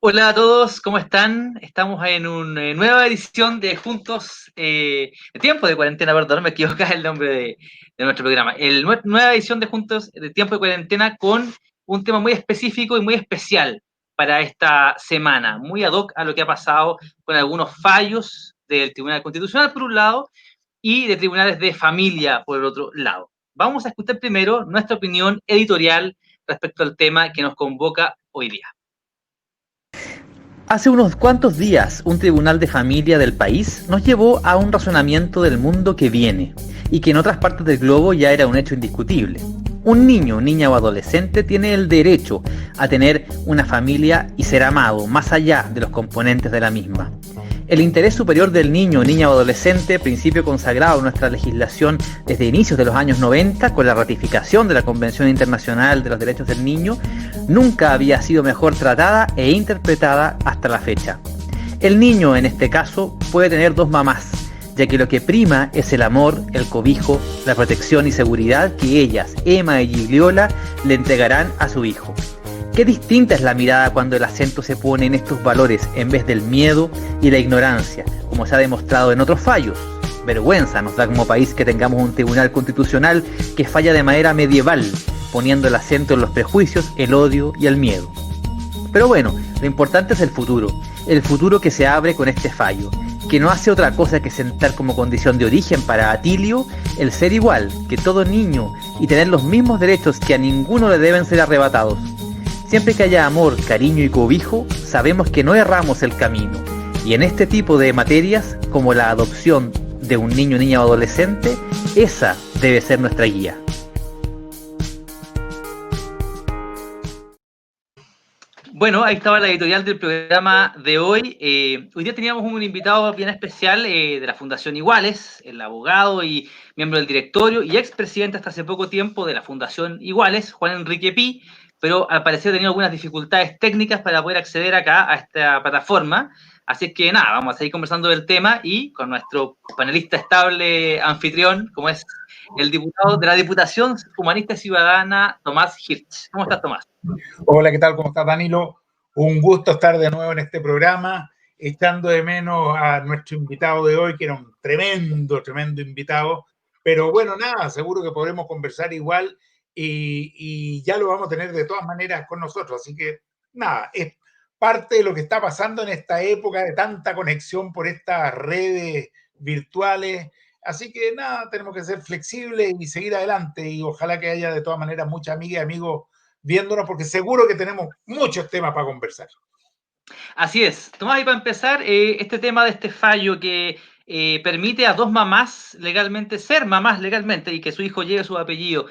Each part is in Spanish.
Hola a todos, ¿cómo están? Estamos en una nueva edición de Juntos, de Tiempo de Cuarentena, perdón, me equivoqué el nombre de nuestro programa. Nueva edición de Juntos de Tiempo de Cuarentena con un tema muy específico y muy especial para esta semana, muy ad hoc a lo que ha pasado con algunos fallos del Tribunal Constitucional por un lado y de tribunales de familia por el otro lado. Vamos a escuchar primero nuestra opinión editorial respecto al tema que nos convoca hoy día. Hace unos cuantos días, un tribunal de familia del país nos llevó a un razonamiento del mundo que viene y que en otras partes del globo ya era un hecho indiscutible. Un niño, niña o adolescente tiene el derecho a tener una familia y ser amado más allá de los componentes de la misma. El interés superior del niño, niña o adolescente, principio consagrado en nuestra legislación desde inicios de los años 90 con la ratificación de la Convención Internacional de los Derechos del Niño, nunca había sido mejor tratada e interpretada hasta la fecha. El niño, en este caso, puede tener dos mamás, ya que lo que prima es el amor, el cobijo, la protección y seguridad que ellas, Emma y Gigliola, le entregarán a su hijo. Qué distinta es la mirada cuando el acento se pone en estos valores en vez del miedo y la ignorancia, como se ha demostrado en otros fallos. Vergüenza nos da como país que tengamos un tribunal constitucional que falla de manera medieval, poniendo el acento en los prejuicios, el odio y el miedo. Pero bueno, lo importante es el futuro que se abre con este fallo, que no hace otra cosa que sentar como condición de origen para Atilio el ser igual que todo niño y tener los mismos derechos que a ninguno le deben ser arrebatados. Siempre que haya amor, cariño y cobijo, sabemos que no erramos el camino. Y en este tipo de materias, como la adopción de un niño, niña o adolescente, esa debe ser nuestra guía. Bueno, ahí estaba la editorial del programa de hoy. Hoy día teníamos un invitado bien especial de la Fundación Iguales, el abogado y miembro del directorio y expresidente hasta hace poco tiempo de la Fundación Iguales, Juan Enrique Pi, pero al parecer ha tenido algunas dificultades técnicas para poder acceder acá a esta plataforma. Así es que nada, vamos a seguir conversando del tema y con nuestro panelista estable anfitrión, como es el diputado de la Diputación Humanista Ciudadana, Tomás Hirsch. ¿Cómo estás, Tomás? Hola, ¿qué tal? ¿Cómo estás, Danilo? Un gusto estar de nuevo en este programa, echando de menos a nuestro invitado de hoy, que era un tremendo invitado. Pero bueno, nada, seguro que podremos conversar igual y ya lo vamos a tener de todas maneras con nosotros. Así que nada, es parte de lo que está pasando en esta época de tanta conexión por estas redes virtuales. Así que nada, tenemos que ser flexibles y seguir adelante y ojalá que haya de todas maneras muchas amigas y amigos viéndonos, porque seguro que tenemos muchos temas para conversar. Así es. Tomás, y para empezar, este tema de este fallo que permite a dos mamás legalmente ser mamás legalmente y que su hijo lleve su apellido,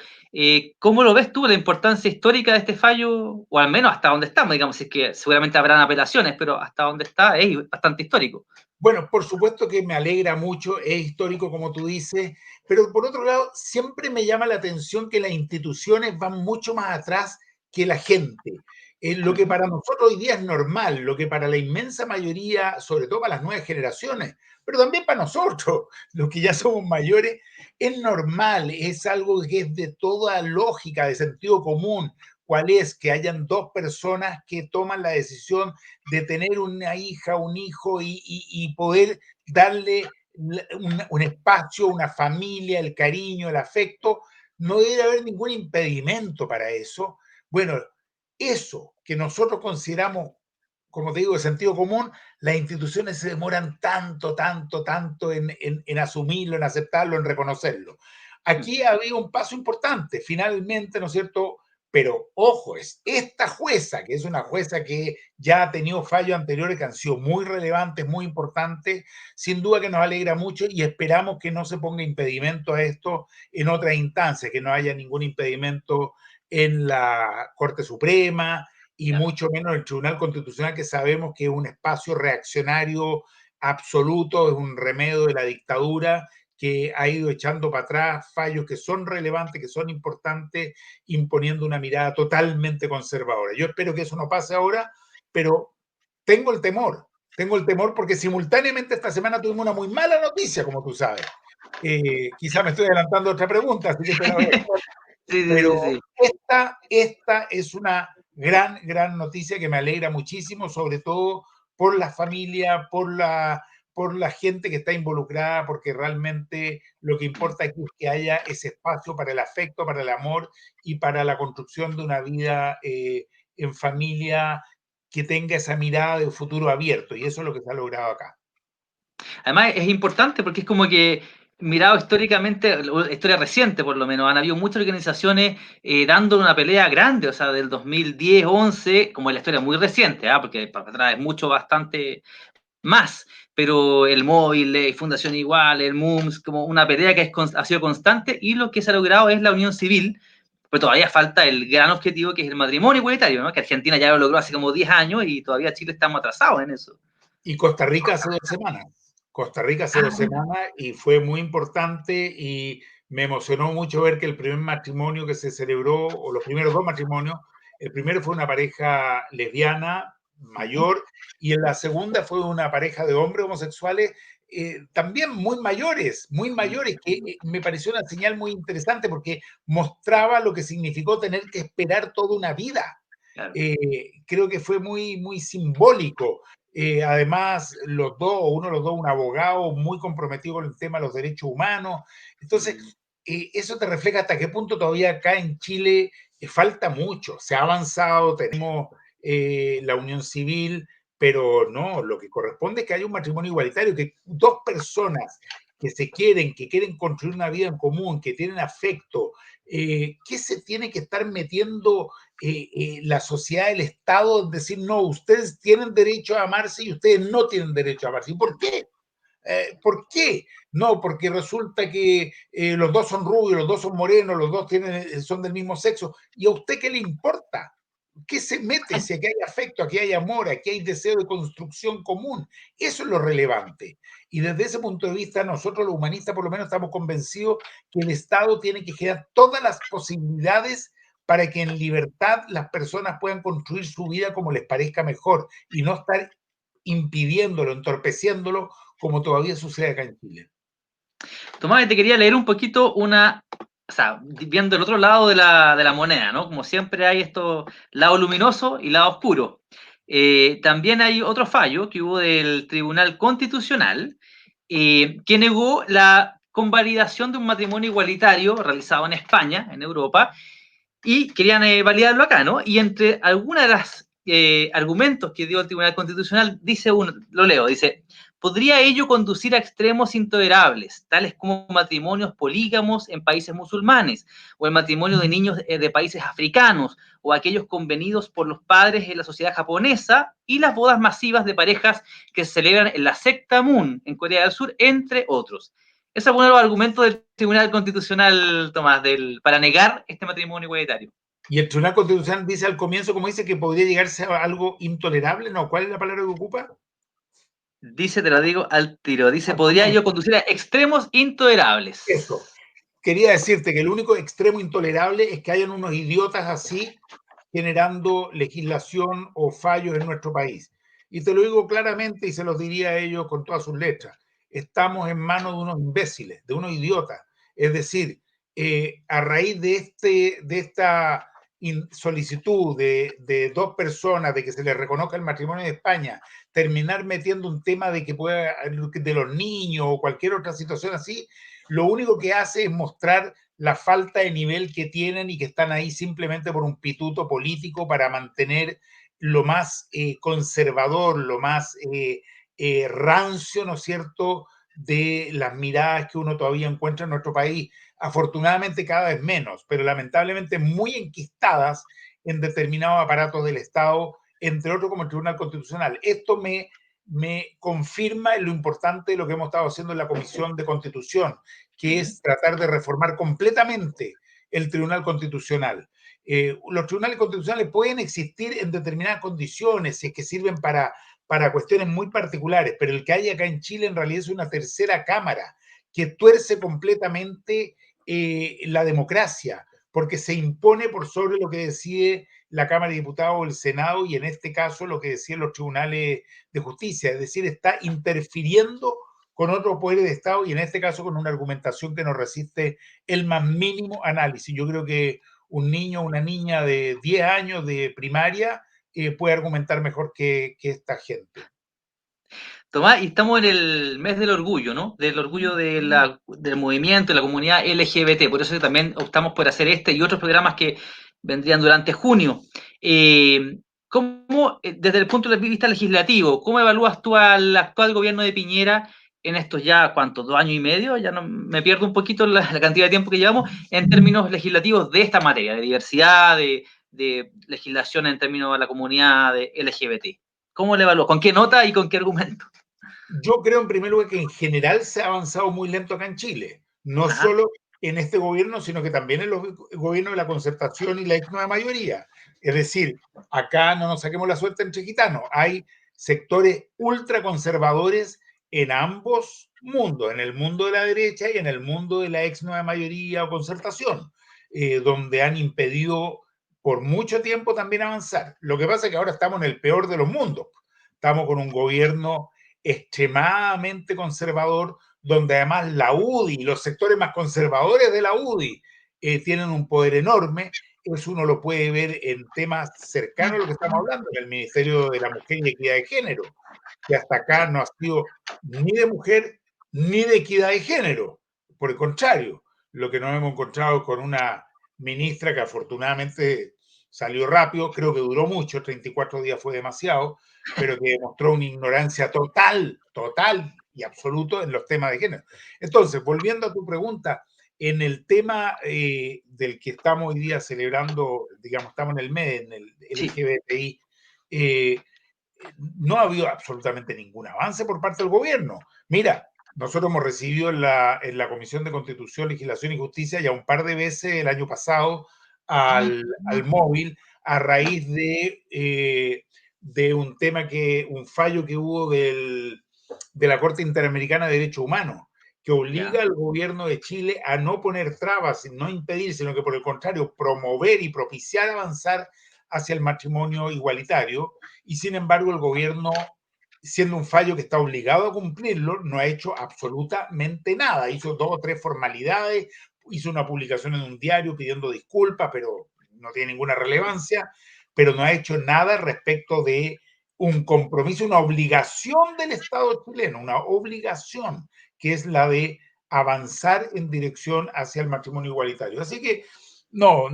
¿cómo lo ves tú, la importancia histórica de este fallo? O al menos hasta donde estamos, digamos, es que seguramente habrán apelaciones, pero hasta donde está es bastante histórico. Bueno, por supuesto que me alegra mucho, es histórico como tú dices, pero por otro lado, siempre me llama la atención que las instituciones van mucho más atrás que la gente. Lo que para nosotros hoy día es normal, lo que para la inmensa mayoría, sobre todo para las nuevas generaciones, pero también para nosotros, los que ya somos mayores, es normal, es algo que es de toda lógica, de sentido común. ¿Cuál es? Que hayan dos personas que toman la decisión de tener una hija, un hijo y poder darle un espacio, una familia, el cariño, el afecto, no debe haber ningún impedimento para eso. Bueno, eso que nosotros consideramos, como te digo, de sentido común, las instituciones se demoran tanto en asumirlo, en aceptarlo, en reconocerlo. Aquí había un paso importante, finalmente, ¿no es cierto? Pero ojo, es esta jueza, que es una jueza que ya ha tenido fallos anteriores que han sido muy relevantes, muy importantes, sin duda que nos alegra mucho y esperamos que no se ponga impedimento a esto en otras instancias, que no haya ningún impedimento en la Corte Suprema y mucho menos en el Tribunal Constitucional, que sabemos que es un espacio reaccionario absoluto, es un remedio de la dictadura que ha ido echando para atrás fallos que son relevantes, que son importantes, imponiendo una mirada totalmente conservadora. Yo espero que eso no pase ahora, pero tengo el temor porque simultáneamente esta semana tuvimos una muy mala noticia, como tú sabes. Quizá me estoy adelantando a otra pregunta, así que te la voy a... Sí, sí, Pero sí, sí. esta es una gran noticia que me alegra muchísimo, sobre todo por la familia, por la gente que está involucrada, porque realmente lo que importa aquí es que haya ese espacio para el afecto, para el amor y para la construcción de una vida en familia que tenga esa mirada de un futuro abierto, y eso es lo que se ha logrado acá. Además, es importante porque es como que, mirado históricamente, historia reciente por lo menos, han habido muchas organizaciones dando una pelea grande, o sea, del 2010, 11, como en la historia muy reciente, porque para atrás es mucho, bastante más, pero el móvil, Fundación Igual, el MUMS, como una pelea que ha sido constante, y lo que se ha logrado es la unión civil, pero todavía falta el gran objetivo que es el matrimonio igualitario, ¿no? Que Argentina ya lo logró hace como 10 años y todavía Chile estamos atrasados en eso. Y Costa Rica hace 2 semanas. Costa Rica hace Ah, 2 semanas y fue muy importante y me emocionó mucho ver que el primer matrimonio que se celebró, o los primeros dos matrimonios, el primero fue una pareja lesbiana mayor y en la segunda fue una pareja de hombres homosexuales también muy mayores, que me pareció una señal muy interesante porque mostraba lo que significó tener que esperar toda una vida. claro. Creo que fue muy simbólico. Además, los dos, o uno de los dos, un abogado muy comprometido con el tema de los derechos humanos. Entonces, eso te refleja hasta qué punto todavía acá en Chile falta mucho. Se ha avanzado, tenemos la unión civil, pero no, lo que corresponde es que haya un matrimonio igualitario, que dos personas que quieren construir una vida en común, que tienen afecto, ¿qué se tiene que estar metiendo la sociedad, el Estado, decir, no, ustedes tienen derecho a amarse y ustedes no tienen derecho a amarse? ¿Y por qué? ¿Por qué? No, porque resulta que los dos son rubios, los dos son morenos, los dos son del mismo sexo. ¿Y a usted qué le importa? ¿Qué se mete si aquí hay afecto, aquí hay amor, aquí hay deseo de construcción común? Eso es lo relevante. Y desde ese punto de vista, nosotros los humanistas por lo menos estamos convencidos que el Estado tiene que generar todas las posibilidades para que en libertad las personas puedan construir su vida como les parezca mejor y no estar impidiéndolo, entorpeciéndolo, como todavía sucede acá en Chile. Tomás, te quería leer un poquito o sea, viendo el otro lado de la moneda, ¿no? Como siempre hay esto, lado luminoso y lado oscuro. También hay otro fallo que hubo del Tribunal Constitucional que negó la convalidación de un matrimonio igualitario realizado en España, en Europa, y querían validarlo acá, ¿no? Y entre algunas de las argumentos que dio el Tribunal Constitucional, dice uno, lo leo, dice, podría ello conducir a extremos intolerables, tales como matrimonios polígamos en países musulmanes, o el matrimonio de niños de países africanos, o aquellos convenidos por los padres en la sociedad japonesa, y las bodas masivas de parejas que se celebran en la secta Moon, en Corea del Sur, entre otros. Ese es uno de los argumentos del Tribunal Constitucional, Tomás, para negar este matrimonio igualitario. Y el Tribunal Constitucional dice al comienzo, como dice, que podría llegarse a algo intolerable, ¿no? ¿Cuál es la palabra que ocupa? Dice, te lo digo al tiro, dice, Al podría comienzo. ello conducir a extremos intolerables. Eso. Quería decirte que el único extremo intolerable es que hayan unos idiotas así generando legislación o fallos en nuestro país. Y te lo digo claramente y se los diría a ellos con todas sus letras. Estamos en manos de unos imbéciles, de unos idiotas. Es decir, a raíz de esta solicitud de dos personas de que se les reconozca el matrimonio de España, terminar metiendo un tema de que pueda, de los niños o cualquier otra situación así, lo único que hace es mostrar la falta de nivel que tienen y que están ahí simplemente por un pituto político para mantener lo más conservador, lo más rancio, ¿no es cierto?, de las miradas que uno todavía encuentra en nuestro país, afortunadamente cada vez menos, pero lamentablemente muy enquistadas en determinados aparatos del Estado, entre otros como el Tribunal Constitucional. Esto me confirma lo importante de lo que hemos estado haciendo en la Comisión de Constitución, que es tratar de reformar completamente el Tribunal Constitucional. Los tribunales constitucionales pueden existir en determinadas condiciones, si es que sirven para cuestiones muy particulares, pero el que hay acá en Chile en realidad es una tercera cámara que tuerce completamente la democracia, porque se impone por sobre lo que decide la Cámara de Diputados o el Senado, y en este caso lo que decían los tribunales de justicia, es decir, está interfiriendo con otros poderes de Estado y en este caso con una argumentación que no resiste el más mínimo análisis. Yo creo que un niño o una niña de 10 años de primaria puede argumentar mejor que esta gente. Tomás, y estamos en el mes del orgullo, ¿no? Del orgullo del movimiento, de la comunidad LGBT. Por eso también optamos por hacer este y otros programas que vendrían durante junio. ¿Cómo, desde el punto de vista legislativo, cómo evalúas tú al actual gobierno de Piñera en estos ya, ¿cuántos? 2 años y medio, ya no, me pierdo un poquito la cantidad de tiempo que llevamos en términos legislativos de esta materia, de diversidad, de legislación en términos de la comunidad de LGBT? ¿Cómo le evalúas? ¿Con qué nota y con qué argumento? Yo creo, en primer lugar, que en general se ha avanzado muy lento acá en Chile, no Ajá. solo en este gobierno, sino que también en los gobiernos de la concertación y la ex nueva mayoría. Es decir, acá no nos saquemos la suerte entre gitanos, hay sectores ultraconservadores en ambos mundos, en el mundo de la derecha y en el mundo de la ex nueva mayoría o concertación, donde han impedido por mucho tiempo también avanzar. Lo que pasa es que ahora estamos en el peor de los mundos. Estamos con un gobierno extremadamente conservador, donde además la UDI, los sectores más conservadores de la UDI, tienen un poder enorme. Eso uno lo puede ver en temas cercanos a lo que estamos hablando, en el Ministerio de la Mujer y Equidad de Género, que hasta acá no ha sido ni de mujer ni de equidad de género. Por el contrario, lo que nos hemos encontrado con una ministra que afortunadamente salió rápido, creo que duró mucho, 34 días fue demasiado, pero que demostró una ignorancia total y absoluto en los temas de género. Entonces, volviendo a tu pregunta, en el tema del que estamos hoy día celebrando, digamos, estamos en el mes, en el Sí. LGBTI, eh, no ha habido absolutamente ningún avance por parte del gobierno. Mira, nosotros hemos recibido en la Comisión de Constitución, Legislación y Justicia ya un par de veces el año pasado al móvil a raíz de un tema un fallo que hubo de la Corte Interamericana de Derechos Humanos, que Ya. obliga al gobierno de Chile a no poner trabas, no impedir, sino que por el contrario, promover y propiciar avanzar hacia el matrimonio igualitario, y sin embargo el gobierno, siendo un fallo que está obligado a cumplirlo, no ha hecho absolutamente nada. Hizo 2 o 3 formalidades, hizo una publicación en un diario pidiendo disculpas, pero no tiene ninguna relevancia, pero no ha hecho nada respecto de un compromiso, una obligación del Estado chileno, una obligación que es la de avanzar en dirección hacia el matrimonio igualitario. Así que no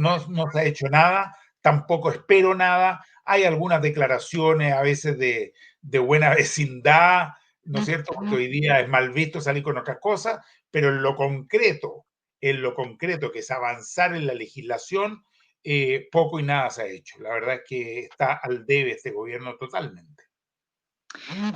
se ha hecho nada, tampoco espero nada. Hay algunas declaraciones a veces de buena vecindad, ¿no es cierto? Porque hoy día es mal visto salir con otras cosas, pero en lo concreto que es avanzar en la legislación, poco y nada se ha hecho. La verdad es que está al debe este gobierno totalmente.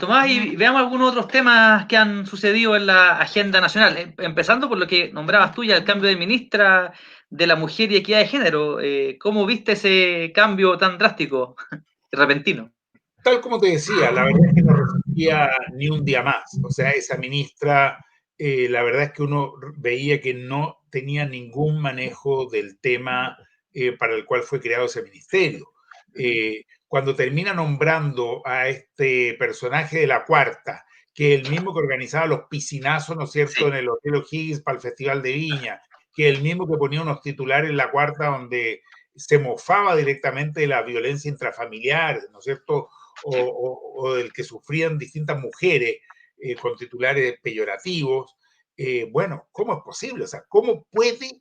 Tomás, y veamos algunos otros temas que han sucedido en la agenda nacional, empezando por lo que nombrabas tú ya, el cambio de ministra de la Mujer y Equidad de Género. ¿Cómo viste ese cambio tan drástico y repentino? Tal como te decía, la verdad es que no resistía ni un día más. O sea, esa ministra, la verdad es que uno veía que no tenía ningún manejo del tema para el cual fue creado ese ministerio. Cuando termina nombrando a este personaje de la cuarta, que es el mismo que organizaba los piscinazos, ¿no es cierto?, Sí. en el Hotel O'Higgins para el Festival de Viña, que es el mismo que ponía unos titulares en la cuarta donde se mofaba directamente de la violencia intrafamiliar, ¿no es cierto?, Sí. o del que sufrían distintas mujeres con titulares peyorativos. Bueno, ¿cómo es posible? O sea, ¿cómo puede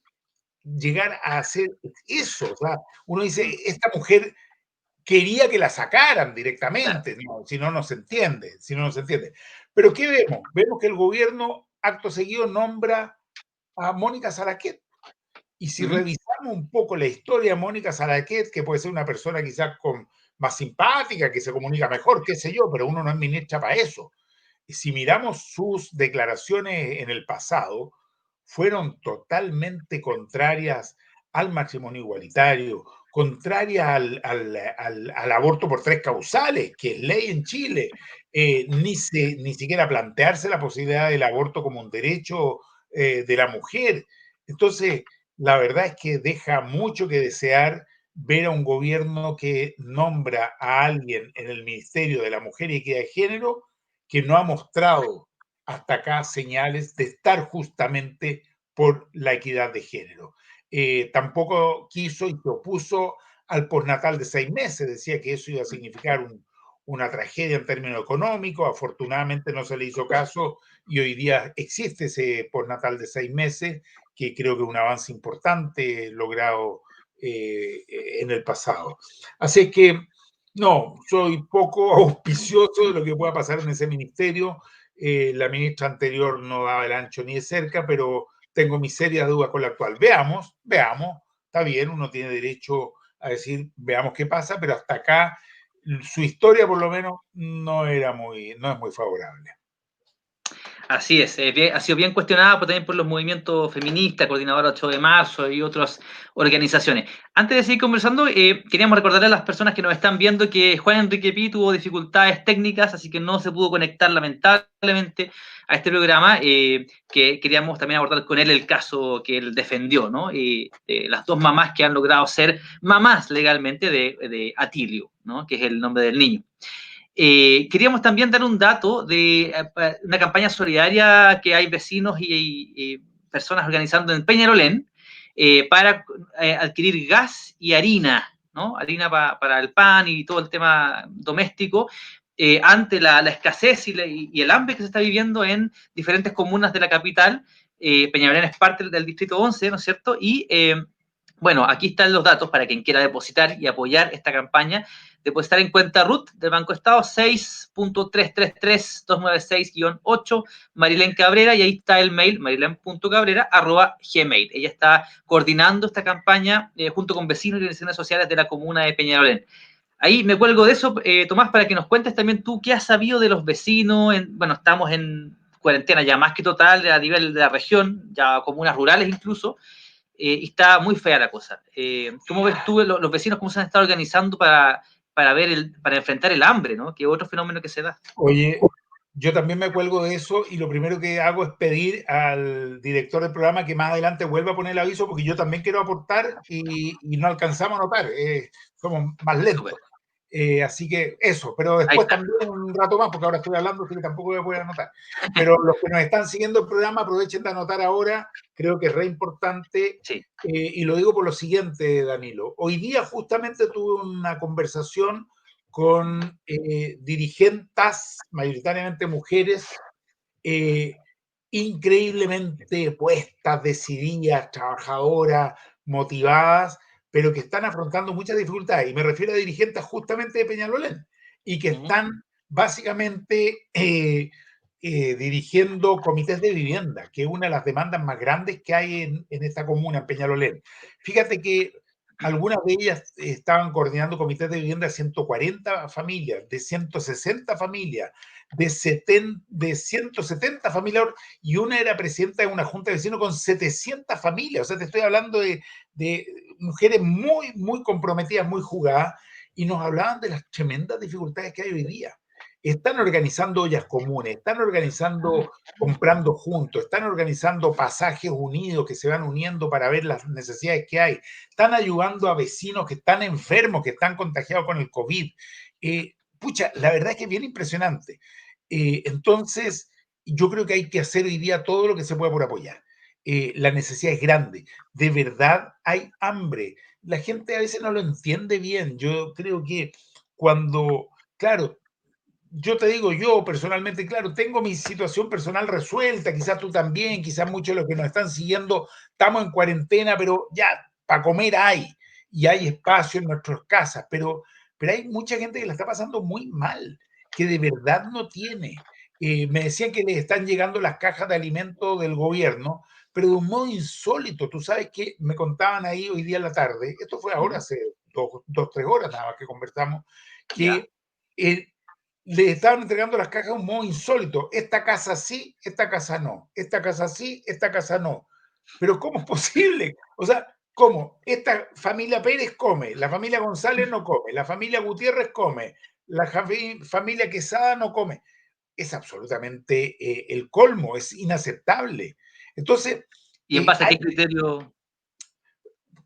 llegar a hacer eso? O sea, uno dice, Mm, esta mujer quería que la sacaran claro. directamente, ¿no? Si no, no se entiende, si no, no se entiende. Pero ¿qué vemos? Vemos que el gobierno, acto seguido, nombra a Mónica Saraquet. Y si Ujú. revisamos un poco la historia de Mónica Saraquet, que puede ser una persona quizás más simpática, que se comunica mejor, qué sé yo, pero uno no es ministra para eso. Y si miramos sus declaraciones en el pasado, fueron totalmente contrarias al matrimonio igualitario, contrarias al aborto por 3 causales, que es ley en Chile, ni siquiera plantearse la posibilidad del aborto como un derecho de la mujer. Entonces, la verdad es que deja mucho que desear ver a un gobierno que nombra a alguien en el Ministerio de la Mujer y Equidad de Género que no ha mostrado hasta acá señales de estar justamente por la equidad de género. tampoco quiso y se opuso al postnatal de 6 meses. Decía que eso iba a significar una tragedia en términos económicos. Afortunadamente no se le hizo caso y hoy día existe ese postnatal de 6 meses, que creo que es un avance importante logrado en el pasado. Así que no, soy poco auspicioso de lo que pueda pasar en ese ministerio. La ministra anterior no daba el ancho ni de cerca, pero tengo mis serias dudas con la actual. Veamos, está bien, uno tiene derecho a decir, veamos qué pasa, pero hasta acá su historia por lo menos no es muy favorable. Así es, ha sido bien cuestionada también por los movimientos feministas, Coordinadora 8 de marzo y otras organizaciones. Antes de seguir conversando, queríamos recordarle a las personas que nos están viendo que Juan Enrique Pi tuvo dificultades técnicas, así que no se pudo conectar lamentablemente a este programa, que queríamos también abordar con él el caso que él defendió, ¿no? Las dos mamás que han logrado ser mamás legalmente de Atilio, ¿no? Que es el nombre del niño. Queríamos también dar un dato de una campaña solidaria que hay vecinos y personas organizando en Peñarolén para adquirir gas y harina, ¿no? Harina para el pan y todo el tema doméstico, ante la escasez y el hambre que se está viviendo en diferentes comunas de la capital. Peñarolén es parte del distrito 11, ¿no es cierto? Y bueno, aquí están los datos para quien quiera depositar y apoyar esta campaña. Depositar en cuenta RUT del Banco Estado 6.333.296-8 Marilén Cabrera, y ahí está el mail marilen.cabrera@gmail. Ella está coordinando esta campaña junto con vecinos y organizaciones sociales de la comuna de Peñarolén. Ahí me cuelgo de eso, Tomás, para que nos cuentes también tú qué has sabido de los vecinos. Bueno, estamos en cuarentena ya más que total a nivel de la región, ya comunas rurales incluso. Y está muy fea la cosa. ¿Cómo ves tú los vecinos cómo se han estado organizando para enfrentar el hambre, ¿no? Que es otro fenómeno que se da? Oye, yo también me cuelgo de eso y lo primero que hago es pedir al director del programa que más adelante vuelva a poner el aviso, porque yo también quiero aportar y no alcanzamos a notar, somos más Súper. lentos. Así que eso, pero Ahí después está. también un rato más, porque ahora estoy hablando, así que tampoco voy a poder anotar. Pero los que nos están siguiendo el programa, aprovechen de anotar ahora, creo que es re importante, Sí. y lo digo por lo siguiente, Danilo. Hoy día justamente tuve una conversación con dirigentes, mayoritariamente mujeres, eh, increíblemente puestas, decididas, trabajadoras, motivadas, pero que están afrontando muchas dificultades. Y me refiero a dirigentes justamente de Peñalolén y que están básicamente dirigiendo comités de vivienda, que es una de las demandas más grandes que hay en esta comuna, en Peñalolén. Fíjate que algunas de ellas estaban coordinando comités de vivienda de 140 familias, de 160 familias, de 170 familias, y una era presidenta de una junta de vecinos con 700 familias. O sea, te estoy hablando de mujeres muy, muy comprometidas, muy jugadas, y nos hablaban de las tremendas dificultades que hay hoy día. Están organizando ollas comunes, están organizando, comprando juntos, están organizando pasajes unidos que se van uniendo para ver las necesidades que hay, están ayudando a vecinos que están enfermos, que están contagiados con el COVID. Pucha, la verdad es que es bien impresionante. Entonces, yo creo que hay que hacer hoy día todo lo que se pueda por apoyar. La necesidad es grande. De verdad hay hambre. La gente a veces no lo entiende bien. Yo creo que cuando, claro, yo te digo, yo personalmente, claro, tengo mi situación personal resuelta, quizás tú también, quizás muchos de los que nos están siguiendo, estamos en cuarentena, pero ya, para comer hay, y hay espacio en nuestras casas, pero hay mucha gente que la está pasando muy mal, que de verdad no tiene. Me decían que les están llegando las cajas de alimentos del gobierno, pero de un modo insólito. Tú sabes que me contaban ahí hoy día en la tarde, esto fue ahora hace 2, 3 horas nada más que conversamos, Ya. que eh, le estaban entregando las cajas de un modo insólito. Esta casa sí, esta casa no. Esta casa sí, esta casa no. Pero ¿cómo es posible? O sea, ¿cómo? Esta familia Pérez come, la familia González no come, la familia Gutiérrez come, la familia Quesada no come. Es absolutamente el colmo, es inaceptable. Entonces, ¿Y en base a hay qué criterio?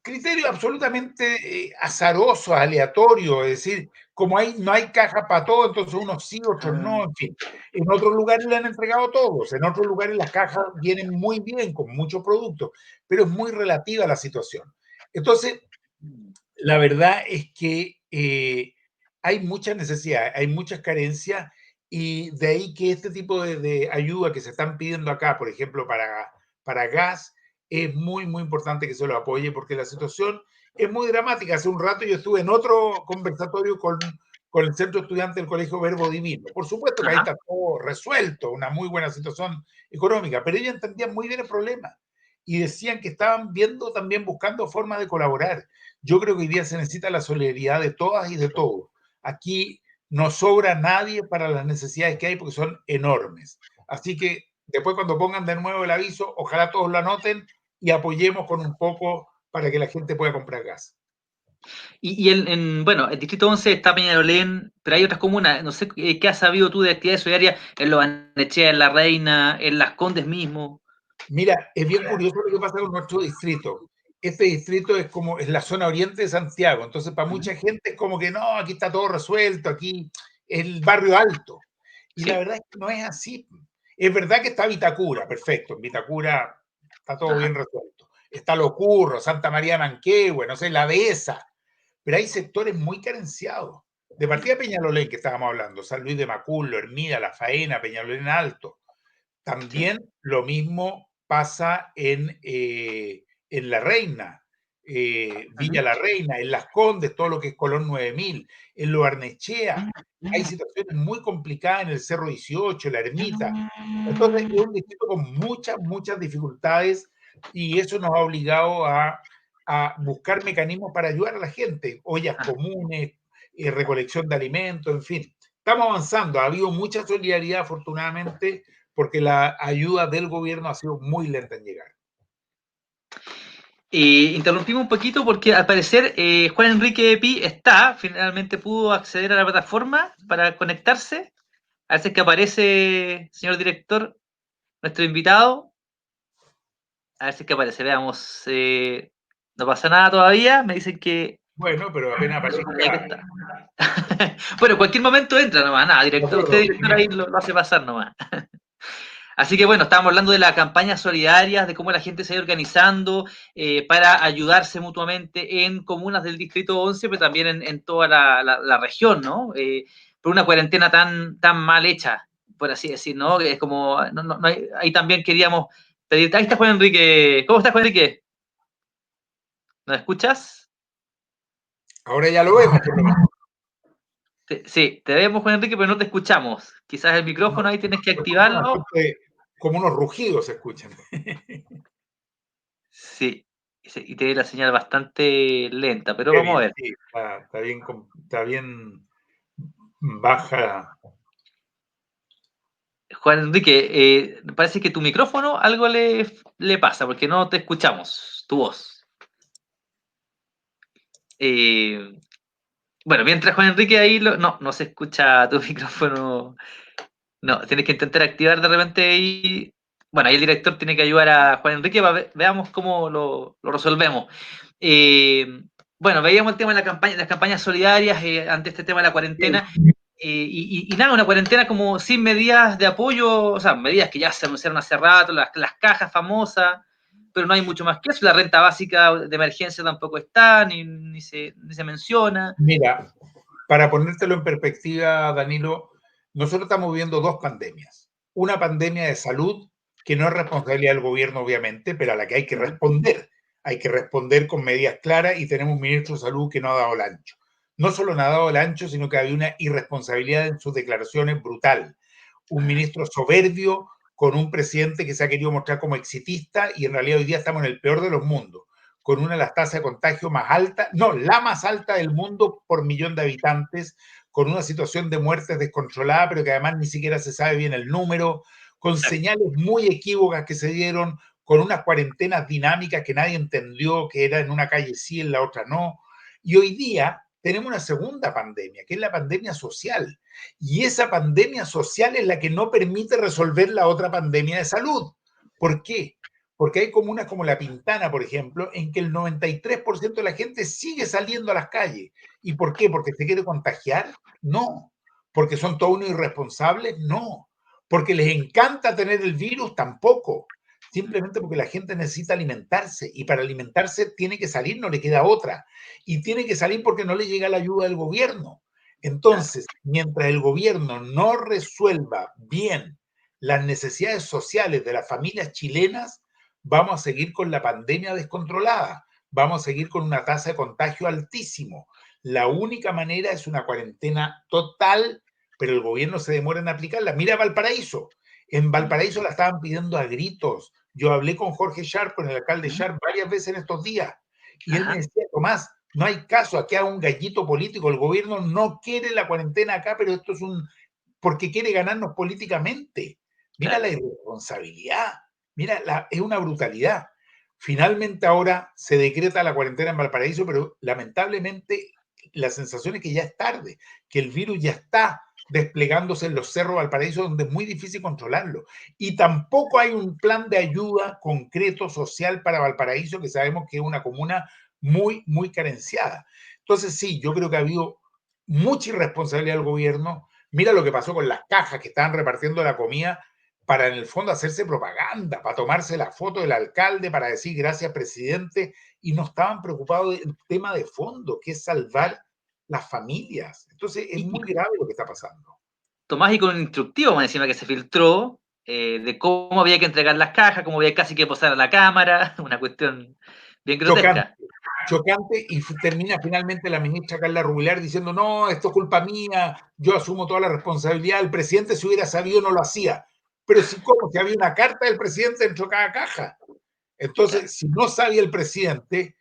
Criterios absolutamente azarosos, aleatorios, es decir, como no hay caja para todo, entonces unos sí, otros no, en fin. En otros lugares le han entregado todos, en otros lugares las cajas vienen muy bien, con muchos productos, pero es muy relativa la situación. Entonces, la verdad es que hay muchas necesidades, hay muchas carencias, y de ahí que este tipo de ayuda que se están pidiendo acá, por ejemplo, para gas, es muy, muy importante que se lo apoye, porque la situación es muy dramática. Hace un rato yo estuve en otro conversatorio con el Centro Estudiante del Colegio Verbo Divino. Por supuesto que ahí Ajá. está todo resuelto, una muy buena situación económica, pero ellos entendían muy bien el problema y decían que estaban viendo, también buscando formas de colaborar. Yo creo que hoy día se necesita la solidaridad de todas y de todos. Aquí no sobra nadie para las necesidades que hay, porque son enormes. Así que después, cuando pongan de nuevo el aviso, ojalá todos lo anoten y apoyemos con un poco para que la gente pueda comprar gas. Bueno, el Distrito 11 está Peñalolén, pero hay otras comunas. No sé qué has sabido tú de actividades solidarias en Lo Barnechea, en La Reina, en Las Condes mismo. Mira, es bien curioso lo que pasa con nuestro distrito. Este distrito es la zona oriente de Santiago, entonces para mucha gente es como que no, aquí está todo resuelto, aquí es el barrio alto. Y la Sí. verdad es que no es así. Es verdad que está Vitacura, perfecto, en Vitacura está todo Ajá. bien resuelto. Está Lo Curro, Santa María Manquehue, no sé, La Dehesa, pero hay sectores muy carenciados. De partida Peñalolén, que estábamos hablando, San Luis de Maculo, Hermida, La Faena, Peñalolén Alto. Sí. También lo mismo pasa en La Reina, Villa Ujú. La Reina, en Las Condes, todo lo que es Colón 9000, en Lo Barnechea. Hay situaciones muy complicadas en el Cerro 18, la Ermita. Entonces, es un distrito con muchas, muchas dificultades, y eso nos ha obligado a buscar mecanismos para ayudar a la gente, ollas comunes, recolección de alimentos, en fin. Estamos avanzando, ha habido mucha solidaridad, afortunadamente, porque la ayuda del gobierno ha sido muy lenta en llegar. Interrumpimos un poquito porque al parecer Juan Enrique Pi finalmente pudo acceder a la plataforma para conectarse. A veces que aparece, señor director, nuestro invitado. A ver si es que aparece, veamos. No pasa nada todavía, me dicen que Bueno, pero apenas supone que aparezca, está. Bueno, en cualquier momento entra nomás, nada, de director, usted acuerdo, director genial. ahí lo hace pasar nomás. Así que bueno, estábamos hablando de las campañas solidarias, de cómo la gente se ha ido organizando para ayudarse mutuamente en comunas del Distrito 11, pero también en toda la región, ¿no? Por una cuarentena tan mal hecha, por así decir, ¿no? Es como, ahí también queríamos pedir. Ahí está Juan Enrique. ¿Cómo estás, Juan Enrique? ¿Nos escuchas? Ahora ya lo vemos, por lo menos. Sí, te vemos, Juan Enrique, pero no te escuchamos. Quizás el micrófono No, ahí tienes que se escucha activarlo. como unos rugidos se escuchan. Sí, y tiene la señal bastante lenta, pero Qué vamos a bien, ver. sí, está bien baja. Juan Enrique, parece que tu micrófono algo le pasa, porque no te escuchamos, tu voz. Eh, bueno, mientras Juan Enrique ahí, no se escucha tu micrófono. No, tienes que intentar activar de repente ahí. Bueno, ahí el director tiene que ayudar a Juan Enrique, veamos cómo lo resolvemos. Eh, bueno, veíamos el tema de las campañas solidarias ante este tema de la cuarentena. Y nada, una cuarentena como sin medidas de apoyo, o sea, medidas que ya se anunciaron hace rato, las cajas famosas, pero no hay mucho más que eso. La renta básica de emergencia tampoco está, ni se menciona. Mira, para ponértelo en perspectiva, Danilo, nosotros estamos viviendo dos pandemias. Una pandemia de salud, que no es responsabilidad del gobierno, obviamente, pero a la que hay que responder. Hay que responder con medidas claras, y tenemos un ministro de salud que no ha dado el ancho. No solo no ha dado el ancho, sino que había una irresponsabilidad en sus declaraciones brutal. Un ministro soberbio con un presidente que se ha querido mostrar como exitista, y en realidad hoy día estamos en el peor de los mundos, con una de las tasas de contagio más altas, no, la más alta del mundo por millón de habitantes, con una situación de muertes descontrolada, pero que además ni siquiera se sabe bien el número, con señales muy equívocas que se dieron, con unas cuarentenas dinámicas que nadie entendió, que era en una calle sí, en la otra no. Y hoy día tenemos una segunda pandemia, que es la pandemia social. Y esa pandemia social es la que no permite resolver la otra pandemia de salud. ¿Por qué? Porque hay comunas como La Pintana, por ejemplo, en que el 93% de la gente sigue saliendo a las calles. ¿Y por qué? ¿Porque se quiere contagiar? No. ¿Porque son todos unos irresponsables? No. ¿Porque les encanta tener el virus? Tampoco. Simplemente porque la gente necesita alimentarse y para alimentarse tiene que salir, no le queda otra. Y tiene que salir porque no le llega la ayuda del gobierno. Claro, Entonces, mientras el gobierno no resuelva bien las necesidades sociales de las familias chilenas, vamos a seguir con la pandemia descontrolada, vamos a seguir con una tasa de contagio altísimo. La única manera es una cuarentena total, pero el gobierno se demora en aplicarla. Mira Valparaíso. En Valparaíso la estaban pidiendo a gritos. Yo hablé con Jorge Sharp, con el alcalde Sharp, varias veces en estos días. Y él me ajá, decía, Tomás, no hay caso, aquí hay un gallito político. El gobierno no quiere la cuarentena acá, pero esto es un porque quiere ganarnos políticamente. Mira claro. la irresponsabilidad, mira, es una brutalidad. Finalmente ahora se decreta la cuarentena en Valparaíso, pero lamentablemente la sensación es que ya es tarde, que el virus ya está desplegándose en los cerros de Valparaíso, donde es muy difícil controlarlo. Y tampoco hay un plan de ayuda concreto social para Valparaíso, que sabemos que es una comuna muy, muy carenciada. Entonces, sí, yo creo que ha habido mucha irresponsabilidad del gobierno. Mira lo que pasó con las cajas que estaban repartiendo la comida para en el fondo hacerse propaganda, para tomarse la foto del alcalde, para decir gracias presidente, y no estaban preocupados del tema de fondo, que es salvar las familias. Entonces es Y muy grave lo que está pasando. Tomás, y con un instructivo más encima que se filtró de cómo había que entregar las cajas, cómo había casi que posar a la cámara, una cuestión bien Chocante, grotesca. chocante, y termina finalmente la ministra Carla Rubilar diciendo, no, esto es culpa mía, yo asumo toda la responsabilidad, el presidente si hubiera sabido no lo hacía. Pero si como, si había una carta del presidente dentro de cada caja. Claro. Entonces, si no sabía el presidente,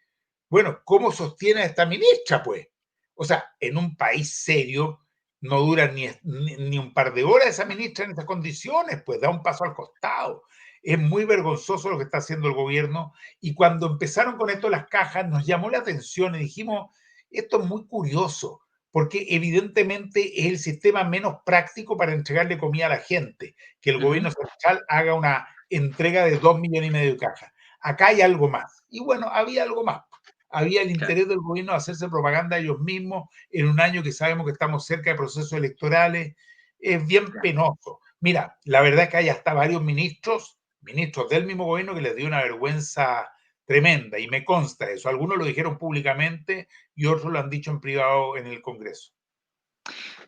bueno, ¿cómo sostiene a esta ministra, pues? O sea, en un país serio no dura ni un par de horas esa ministra en esas condiciones, pues da un paso al costado. Es muy vergonzoso lo que está haciendo el gobierno. Y cuando empezaron con esto las cajas, nos llamó la atención y dijimos, esto es muy curioso, porque evidentemente es el sistema menos práctico para entregarle comida a la gente, que el Ujú, gobierno central haga una entrega de 2,5 millones de cajas. Acá hay algo más. Y bueno, había algo más. Había el claro. interés del gobierno de hacerse propaganda a ellos mismos en un año que sabemos que estamos cerca de procesos electorales. Es bien Claro. penoso. Mira, la verdad es que hay hasta varios ministros del mismo gobierno que les dio una vergüenza tremenda y me consta eso. Algunos lo dijeron públicamente y otros lo han dicho en privado en el Congreso.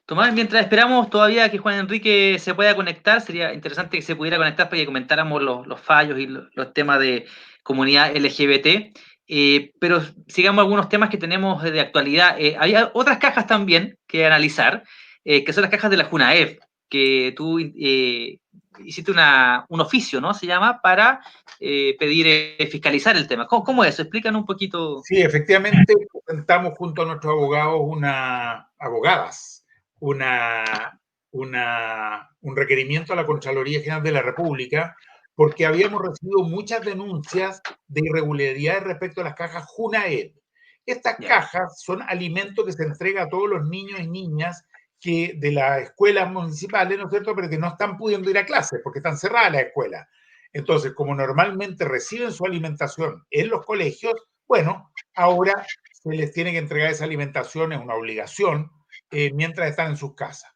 Tomás, mientras esperamos todavía que Juan Enrique se pueda conectar, sería interesante que se pudiera conectar para que comentáramos los fallos y los temas de comunidad LGBT. Pero sigamos algunos temas que tenemos de actualidad. Había otras cajas también que analizar, que son las cajas de la Junaev, que tú hiciste un oficio, ¿no? Se llama, para pedir fiscalizar el tema. ¿Cómo es eso? Explícanos un poquito. Sí, efectivamente, presentamos junto a nuestros abogados, abogadas, un requerimiento a la Contraloría General de la República, porque habíamos recibido muchas denuncias de irregularidades respecto a las cajas Junaed. Estas Ya. cajas son alimentos que se entrega a todos los niños y niñas que de las escuelas municipales, ¿no es cierto?, pero que no están pudiendo ir a clases porque están cerradas las escuelas. Entonces, como normalmente reciben su alimentación en los colegios, bueno, ahora se les tiene que entregar esa alimentación, es una obligación, mientras están en sus casas.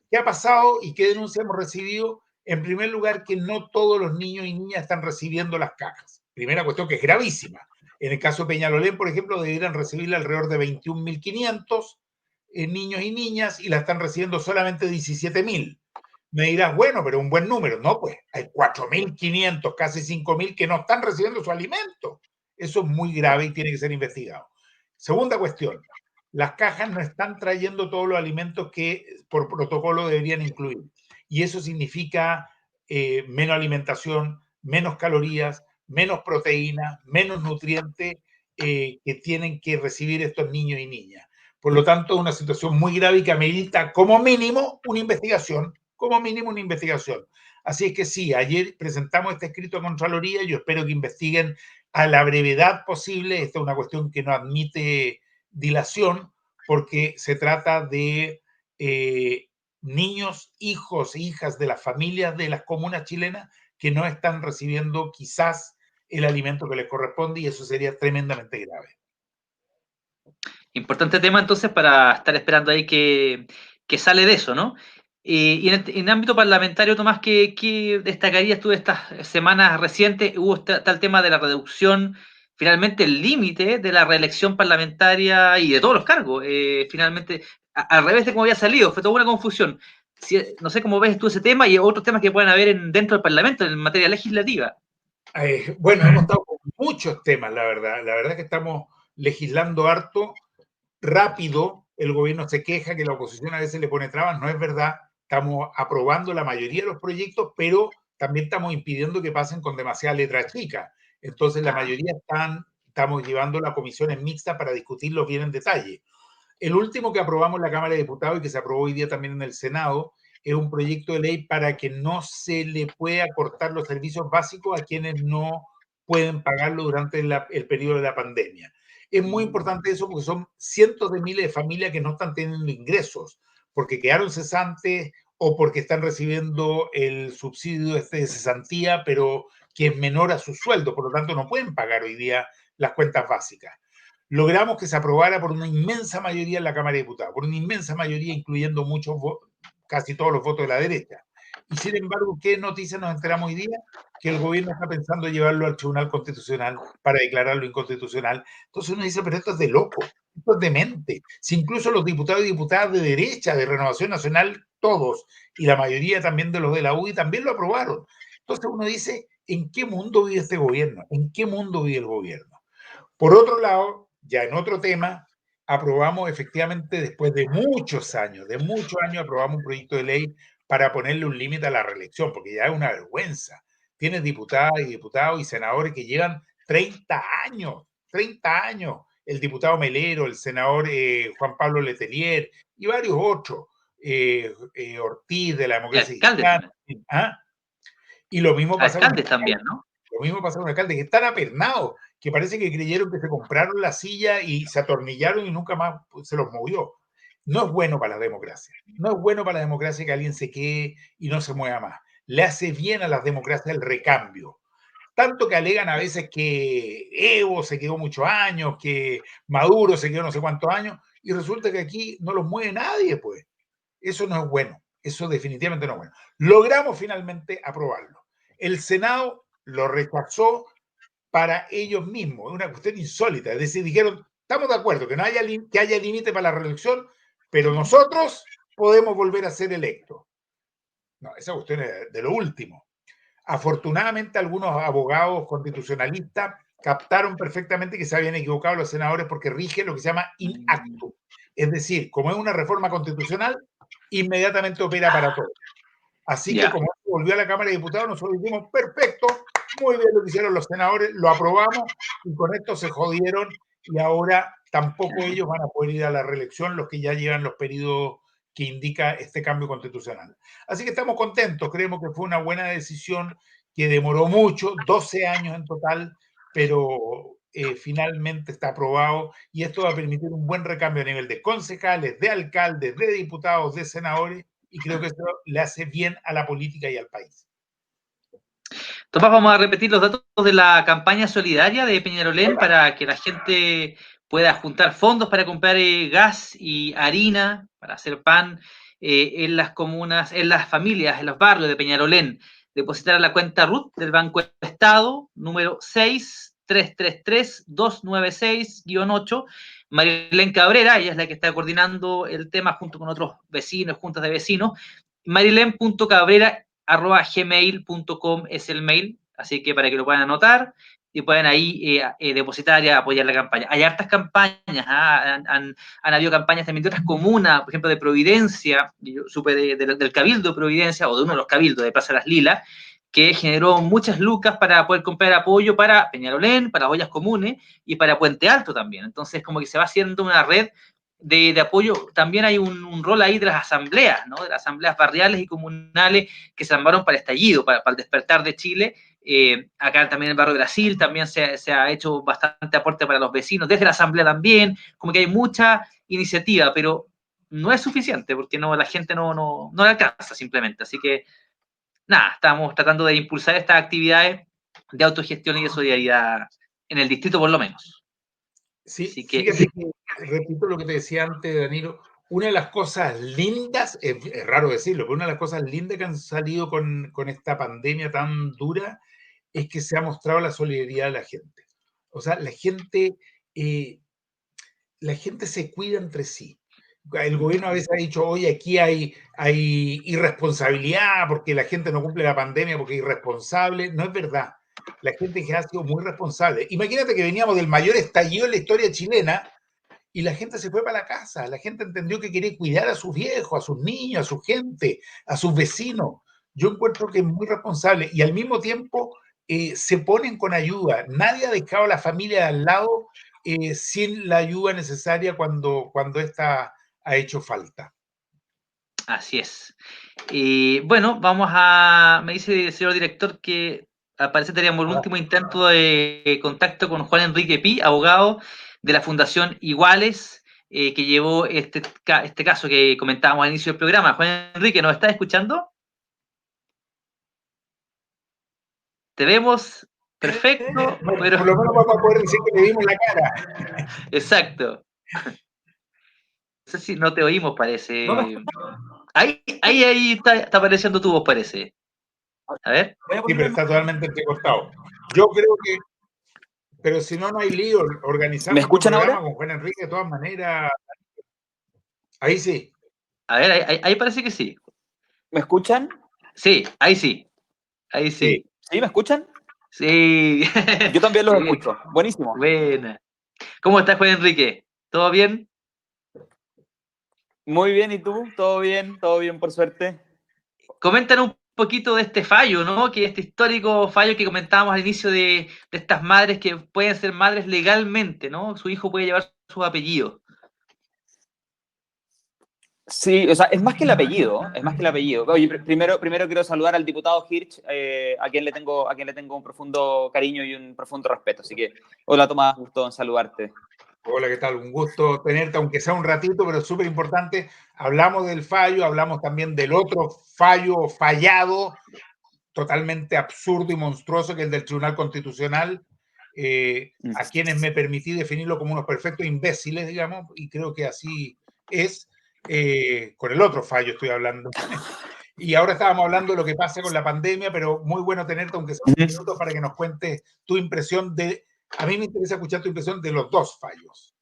¿Qué ha pasado y qué denuncia hemos recibido? En primer lugar, que no todos los niños y niñas están recibiendo las cajas. Primera cuestión que es gravísima. En el caso de Peñalolén, por ejemplo, deberían recibir alrededor de 21.500 niños y niñas y la están recibiendo solamente 17.000. Me dirás, bueno, pero un buen número. No, pues hay 4.500, casi 5.000 que no están recibiendo su alimento. Eso es muy grave y tiene que ser investigado. Segunda cuestión, las cajas no están trayendo todos los alimentos que por protocolo deberían incluir. Y eso significa menos alimentación, menos calorías, menos proteínas, menos nutrientes que tienen que recibir estos niños y niñas. Por lo tanto, es una situación muy grave y que amerita como mínimo una investigación, como mínimo una investigación. Así es que sí, ayer presentamos este escrito a Contraloría, yo espero que investiguen a la brevedad posible. Esta es una cuestión que no admite dilación porque se trata de niños, hijos e hijas de las familias de las comunas chilenas que no están recibiendo quizás el alimento que les corresponde y eso sería tremendamente grave. Importante tema entonces para estar esperando ahí que sale de eso, ¿no? Y en ámbito parlamentario, Tomás, ¿qué destacarías tú de estas semanas recientes? Está el tema de la reducción, finalmente el límite de la reelección parlamentaria y de todos los cargos. Finalmente, al revés de cómo había salido, fue toda una confusión. No sé cómo ves tú ese tema y otros temas que pueden haber dentro del Parlamento en materia legislativa. Bueno, hemos estado con muchos temas, la verdad. La verdad es que estamos legislando harto, rápido. El gobierno se queja que la oposición a veces le pone trabas. No es verdad. Estamos aprobando la mayoría de los proyectos, pero también estamos impidiendo que pasen con demasiada letra chica. Entonces, la mayoría estamos llevando a comisiones mixtas para discutirlos bien en detalle. El último que aprobamos en la Cámara de Diputados y que se aprobó hoy día también en el Senado es un proyecto de ley para que no se le pueda cortar los servicios básicos a quienes no pueden pagarlo durante el periodo de la pandemia. Es muy importante eso porque son cientos de miles de familias que no están teniendo ingresos porque quedaron cesantes o porque están recibiendo el subsidio de cesantía, pero que es menor a su sueldo, por lo tanto no pueden pagar hoy día las cuentas básicas. Logramos que se aprobara por una inmensa mayoría en la Cámara de Diputados, por una inmensa mayoría, incluyendo muchos, casi todos los votos de la derecha. Y sin embargo, ¿qué noticia nos enteramos hoy día? Que el gobierno está pensando llevarlo al Tribunal Constitucional para declararlo inconstitucional. Entonces uno dice, pero esto es de loco, esto es demente. Si incluso los diputados y diputadas de derecha, de Renovación Nacional, todos, y la mayoría también de los de la UDI, también lo aprobaron. Entonces uno dice, ¿en qué mundo vive este gobierno? ¿En qué mundo vive el gobierno? Por otro lado, ya en otro tema, aprobamos efectivamente, después de muchos años, aprobamos un proyecto de ley para ponerle un límite a la reelección, porque ya es una vergüenza. Tienes diputadas y diputados y senadores que llevan 30 años, 30 años. El diputado Melero, el senador Juan Pablo Letelier y varios otros, Ortiz de la Y Democracia alcaldes Cristiana. también. ¿Ah? Y lo mismo pasa con Alcaldes también, ¿no? lo mismo pasa con alcaldes que están apernados, que parece que creyeron que se compraron la silla y se atornillaron y nunca más se los movió. No es bueno para la democracia. No es bueno para la democracia que alguien se quede y no se mueva más. Le hace bien a las democracias el recambio. Tanto que alegan a veces que Evo se quedó muchos años, que Maduro se quedó no sé cuántos años, y resulta que aquí no los mueve nadie, pues. Eso no es bueno. Eso definitivamente no es bueno. Logramos finalmente aprobarlo. El Senado lo rechazó para ellos mismos. Es una cuestión insólita. Es decir, dijeron, estamos de acuerdo que, no haya, que haya límite para la reelección, pero nosotros podemos volver a ser electos. No, esa cuestión es de lo último. Afortunadamente, algunos abogados constitucionalistas captaron perfectamente que se habían equivocado los senadores porque rige lo que se llama in actu. Es decir, como es una reforma constitucional, inmediatamente opera para todos. Así que como volvió a la Cámara de Diputados, nosotros dijimos, perfecto, muy bien lo que hicieron los senadores, lo aprobamos y con esto se jodieron y ahora tampoco ellos van a poder ir a la reelección, los que ya llevan los periodos que indica este cambio constitucional. Así que estamos contentos, creemos que fue una buena decisión que demoró mucho, 12 años en total, pero finalmente está aprobado y esto va a permitir un buen recambio a nivel de concejales, de alcaldes, de diputados, de senadores y creo que eso le hace bien a la política y al país. Tomás, vamos a repetir los datos de la campaña solidaria de Peñarolén para que la gente pueda juntar fondos para comprar gas y harina, para hacer pan en las comunas, en las familias, en los barrios de Peñarolén. Depositar a la cuenta RUT del Banco Estado, número 6333-296-8. Marilén Cabrera, ella es la que está coordinando el tema junto con otros vecinos, juntas de vecinos. marilén.cabrera@gmail.com es el mail, así que para que lo puedan anotar y puedan ahí depositar y apoyar la campaña. Hay hartas campañas, han habido campañas también de otras comunas, por ejemplo de Providencia, yo supe del Cabildo de Providencia, o de uno de los cabildos de Plaza Las Lilas, que generó muchas lucas para poder comprar apoyo para Peñarolén, para ollas comunes y para Puente Alto también. Entonces como que se va haciendo una red de apoyo. También hay un rol ahí de las asambleas, ¿no? De las asambleas barriales y comunales que se armaron para el estallido, para el despertar de Chile. Acá también en el barrio de Brasil también se ha hecho bastante aporte para los vecinos, desde la asamblea también, como que hay mucha iniciativa, pero no es suficiente porque la gente no le alcanza simplemente. Así que nada, estamos tratando de impulsar estas actividades de autogestión y de solidaridad en el distrito por lo menos. Sí, Así que, fíjate que, repito lo que te decía antes, Danilo, una de las cosas lindas, es raro decirlo, pero una de las cosas lindas que han salido con esta pandemia tan dura es que se ha mostrado la solidaridad de la gente. O sea, eh, la gente se cuida entre sí. El gobierno a veces ha dicho, oye, aquí hay irresponsabilidad porque la gente no cumple la pandemia porque es irresponsable. No es verdad. La gente que ha sido muy responsable. Imagínate que veníamos del mayor estallido en la historia chilena y la gente se fue para la casa. La gente entendió que quería cuidar a sus viejos, a sus niños, a su gente, a sus vecinos. Yo encuentro que es muy responsable y al mismo tiempo se ponen con ayuda. Nadie ha dejado a la familia de al lado sin la ayuda necesaria cuando esta ha hecho falta. así es. Bueno, me dice el señor director que al parecer teníamos el último intento de contacto con Juan Enrique Pi, abogado de la Fundación Iguales, que llevó este caso que comentábamos al inicio del programa. Juan Enrique, ¿nos estás escuchando? Te vemos perfecto, Bueno, pero... por lo menos vamos a poder decir que le dimos la cara. Exacto. No sé si no te oímos, parece. ¿No me Ahí está apareciendo tu voz, parece. A ver. Sí, pero está totalmente entrecortado. Yo creo que, pero si no, no hay lío. Organizamos ¿Me escuchan un programa ahora? con Juan Enrique de todas maneras. Ahí sí. A ver, ahí parece que sí. ¿Me escuchan? Sí, ahí sí. Ahí sí. ¿Sí? ¿Me escuchan? Sí. Yo también los Sí. escucho. Buenísimo. Buena. ¿Cómo estás, Juan Enrique? ¿Todo bien? Muy bien, ¿y tú? ¿Todo bien? ¿Todo bien, por suerte? Coméntanos un poquito de este fallo, ¿no? Que este histórico fallo que comentábamos al inicio de estas madres que pueden ser madres legalmente, ¿no? Su hijo puede llevar su apellido. Sí, o sea, es más que el apellido, es más que el apellido. Oye, primero quiero saludar al diputado Hirsch, a quien le tengo un profundo cariño y un profundo respeto. Así que, hola Tomás, gusto en saludarte. Hola, ¿qué tal? Un gusto tenerte, aunque sea un ratito, pero es súper importante. Hablamos del fallo, hablamos también del otro fallo fallado, totalmente absurdo y monstruoso, que es el del Tribunal Constitucional, a quienes me permití definirlo como unos perfectos imbéciles, digamos, y creo que así es. Con el otro fallo estoy hablando. Y ahora estábamos hablando de lo que pasa con la pandemia, pero muy bueno tenerte, aunque sea un minuto, para que nos cuentes tu impresión de... A mí me interesa escuchar tu impresión de los dos fallos.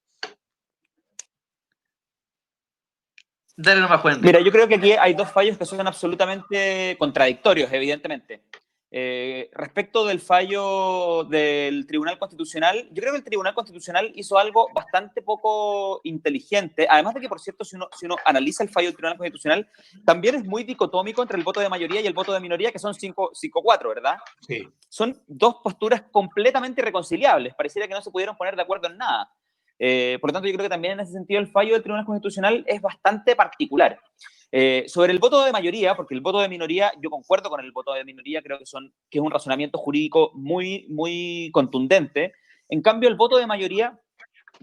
Dale nomás, Juan Enrique. Mira, yo creo que aquí hay dos fallos que son absolutamente contradictorios, evidentemente. Respecto del fallo del Tribunal Constitucional, yo creo que el Tribunal Constitucional hizo algo bastante poco inteligente, además de que, por cierto, si uno analiza el fallo del Tribunal Constitucional, también es muy dicotómico entre el voto de mayoría y el voto de minoría, que son 5-4, ¿verdad? Sí. Son dos posturas completamente irreconciliables, pareciera que no se pudieron poner de acuerdo en nada. Por lo tanto, yo creo que también en ese sentido el fallo del Tribunal Constitucional es bastante particular. Sobre el voto de mayoría, porque el voto de minoría, yo concuerdo con el voto de minoría, creo que es un razonamiento jurídico muy, muy contundente. En cambio, el voto de mayoría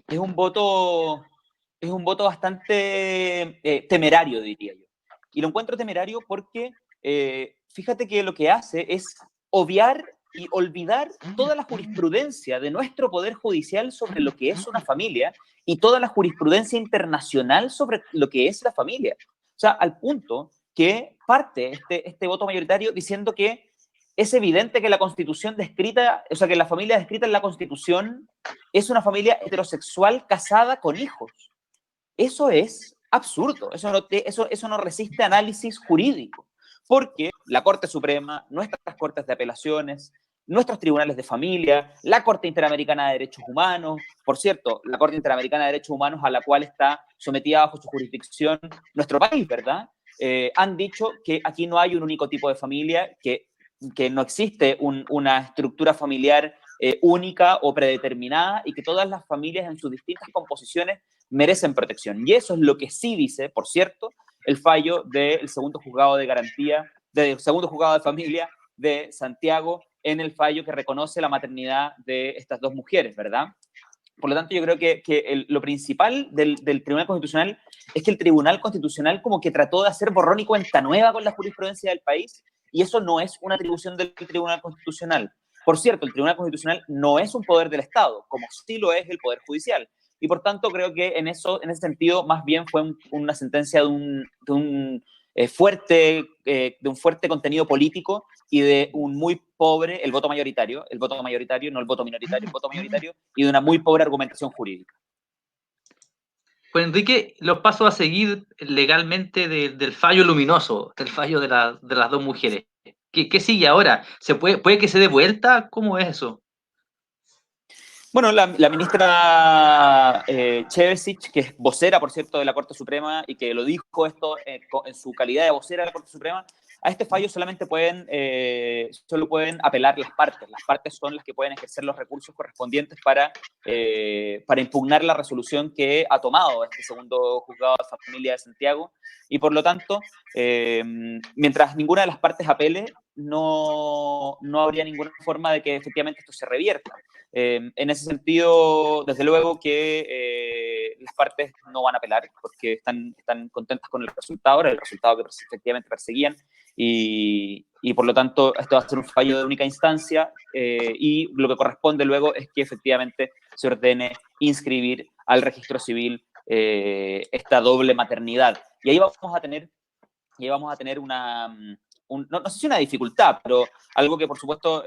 es un voto bastante temerario, diría yo. Y lo encuentro temerario porque fíjate que lo que hace es obviar y olvidar toda la jurisprudencia de nuestro Poder Judicial sobre lo que es una familia y toda la jurisprudencia internacional sobre lo que es la familia. O sea, al punto que parte este voto mayoritario diciendo que es evidente que la Constitución descrita, o sea, que la familia descrita en la Constitución es una familia heterosexual casada con hijos. Eso es absurdo, eso no resiste análisis jurídico, porque la Corte Suprema, nuestras Cortes de Apelaciones, nuestros tribunales de familia, la Corte Interamericana de Derechos Humanos, por cierto, la Corte Interamericana de Derechos Humanos a la cual está sometida bajo su jurisdicción nuestro país, ¿verdad? Han dicho que aquí no hay un único tipo de familia, que no existe una estructura familiar única o predeterminada y que todas las familias en sus distintas composiciones merecen protección. Y eso es lo que sí dice, por cierto, el fallo del segundo juzgado de garantía, del segundo juzgado de familia de Santiago, en el fallo que reconoce la maternidad de estas dos mujeres, ¿verdad? Por lo tanto, yo creo que lo principal del Tribunal Constitucional es que el Tribunal Constitucional como que trató de hacer borrón y cuenta nueva con la jurisprudencia del país, y eso no es una atribución del Tribunal Constitucional. Por cierto, el Tribunal Constitucional no es un poder del Estado, como sí lo es el Poder Judicial. Y por tanto, creo que en ese sentido, más bien fue una sentencia de un fuerte contenido político y de un muy pobre, el voto mayoritario, no el voto minoritario, el voto mayoritario, y de una muy pobre argumentación jurídica. Pues Enrique, los pasos a seguir legalmente del fallo luminoso, del fallo de las dos mujeres. ¿Qué sigue ahora? ¿Puede que se dé vuelta? ¿Cómo es eso? Bueno, la ministra Chevesic, que es vocera, por cierto, de la Corte Suprema y que lo dijo esto en su calidad de vocera de la Corte Suprema, a este fallo solamente solo pueden apelar las partes. Las partes son las que pueden ejercer los recursos correspondientes para impugnar la resolución que ha tomado este segundo juzgado de familia de Santiago. Y por lo tanto, mientras ninguna de las partes apele, no habría ninguna forma de que efectivamente esto se revierta. En ese sentido, desde luego que las partes no van a apelar porque están contentas con el resultado que efectivamente perseguían, y por lo tanto esto va a ser un fallo de única instancia, y lo que corresponde luego es que efectivamente se ordene inscribir al registro civil esta doble maternidad. Y ahí vamos a tener no sé si una dificultad, pero algo que por supuesto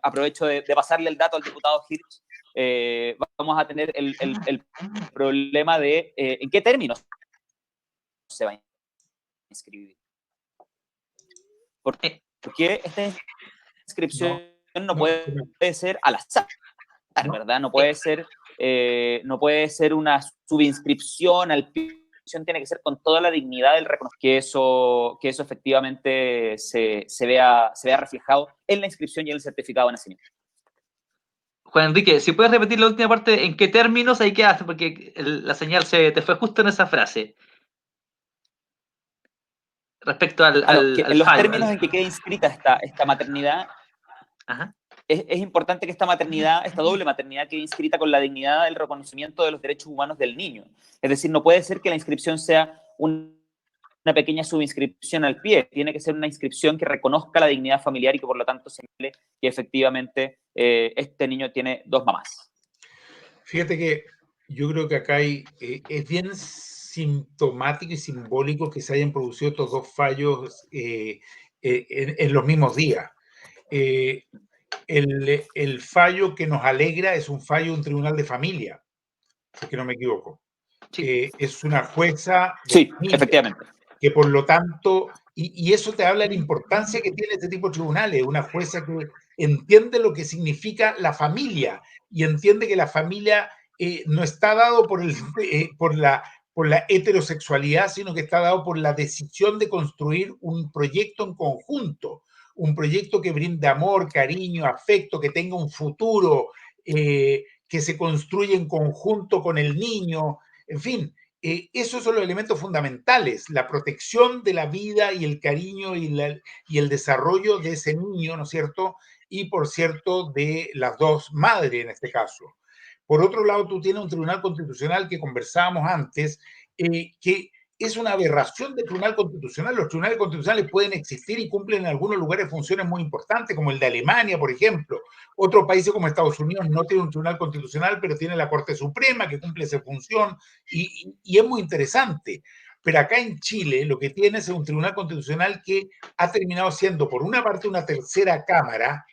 aprovecho de pasarle el dato al diputado Hirsch. Vamos a tener el problema de en qué términos se va a inscribir. Porque esta inscripción no puede ser al azar, ¿verdad? No puede ser una subinscripción al pie. Tiene que ser con toda la dignidad del reconocimiento, que eso efectivamente se vea reflejado en la inscripción y en el certificado de nacimiento. Juan Enrique, si puedes repetir la última parte, ¿en qué términos ahí quedaste? Porque la señal se te fue justo en esa frase. Respecto al en los fallo. términos en que queda inscrita esta maternidad, Ajá. Es importante que esta doble maternidad quede inscrita con la dignidad del reconocimiento de los derechos humanos del niño. Es decir, no puede ser que la inscripción sea una pequeña subinscripción al pie, tiene que ser una inscripción que reconozca la dignidad familiar y que por lo tanto señale que efectivamente este niño tiene dos mamás. Fíjate que yo creo que acá es bien sintomático y simbólico que se hayan producido estos dos fallos en los mismos días. El fallo que nos alegra es un fallo de un tribunal de familia, si es que no me equivoco. Sí. Es una jueza de Sí, familia, efectivamente. que por lo tanto, y eso te habla de la importancia que tiene este tipo de tribunales, una jueza que entiende lo que significa la familia y entiende que la familia no está dado por la heterosexualidad, sino que está dado por la decisión de construir un proyecto en conjunto, un proyecto que brinde amor, cariño, afecto, que tenga un futuro, que se construye en conjunto con el niño, en fin. Esos son los elementos fundamentales, la protección de la vida y el cariño y el desarrollo de ese niño, ¿no es cierto? Y, por cierto, de las dos madres en este caso. Por otro lado, tú tienes un tribunal constitucional que conversábamos antes, que es una aberración del tribunal constitucional. Los tribunales constitucionales pueden existir y cumplen en algunos lugares funciones muy importantes, como el de Alemania, por ejemplo. Otros países como Estados Unidos no tienen un tribunal constitucional, pero tiene la Corte Suprema que cumple esa función y es muy interesante. Pero acá en Chile lo que tienes es un tribunal constitucional que ha terminado siendo, por una parte, una tercera cámara,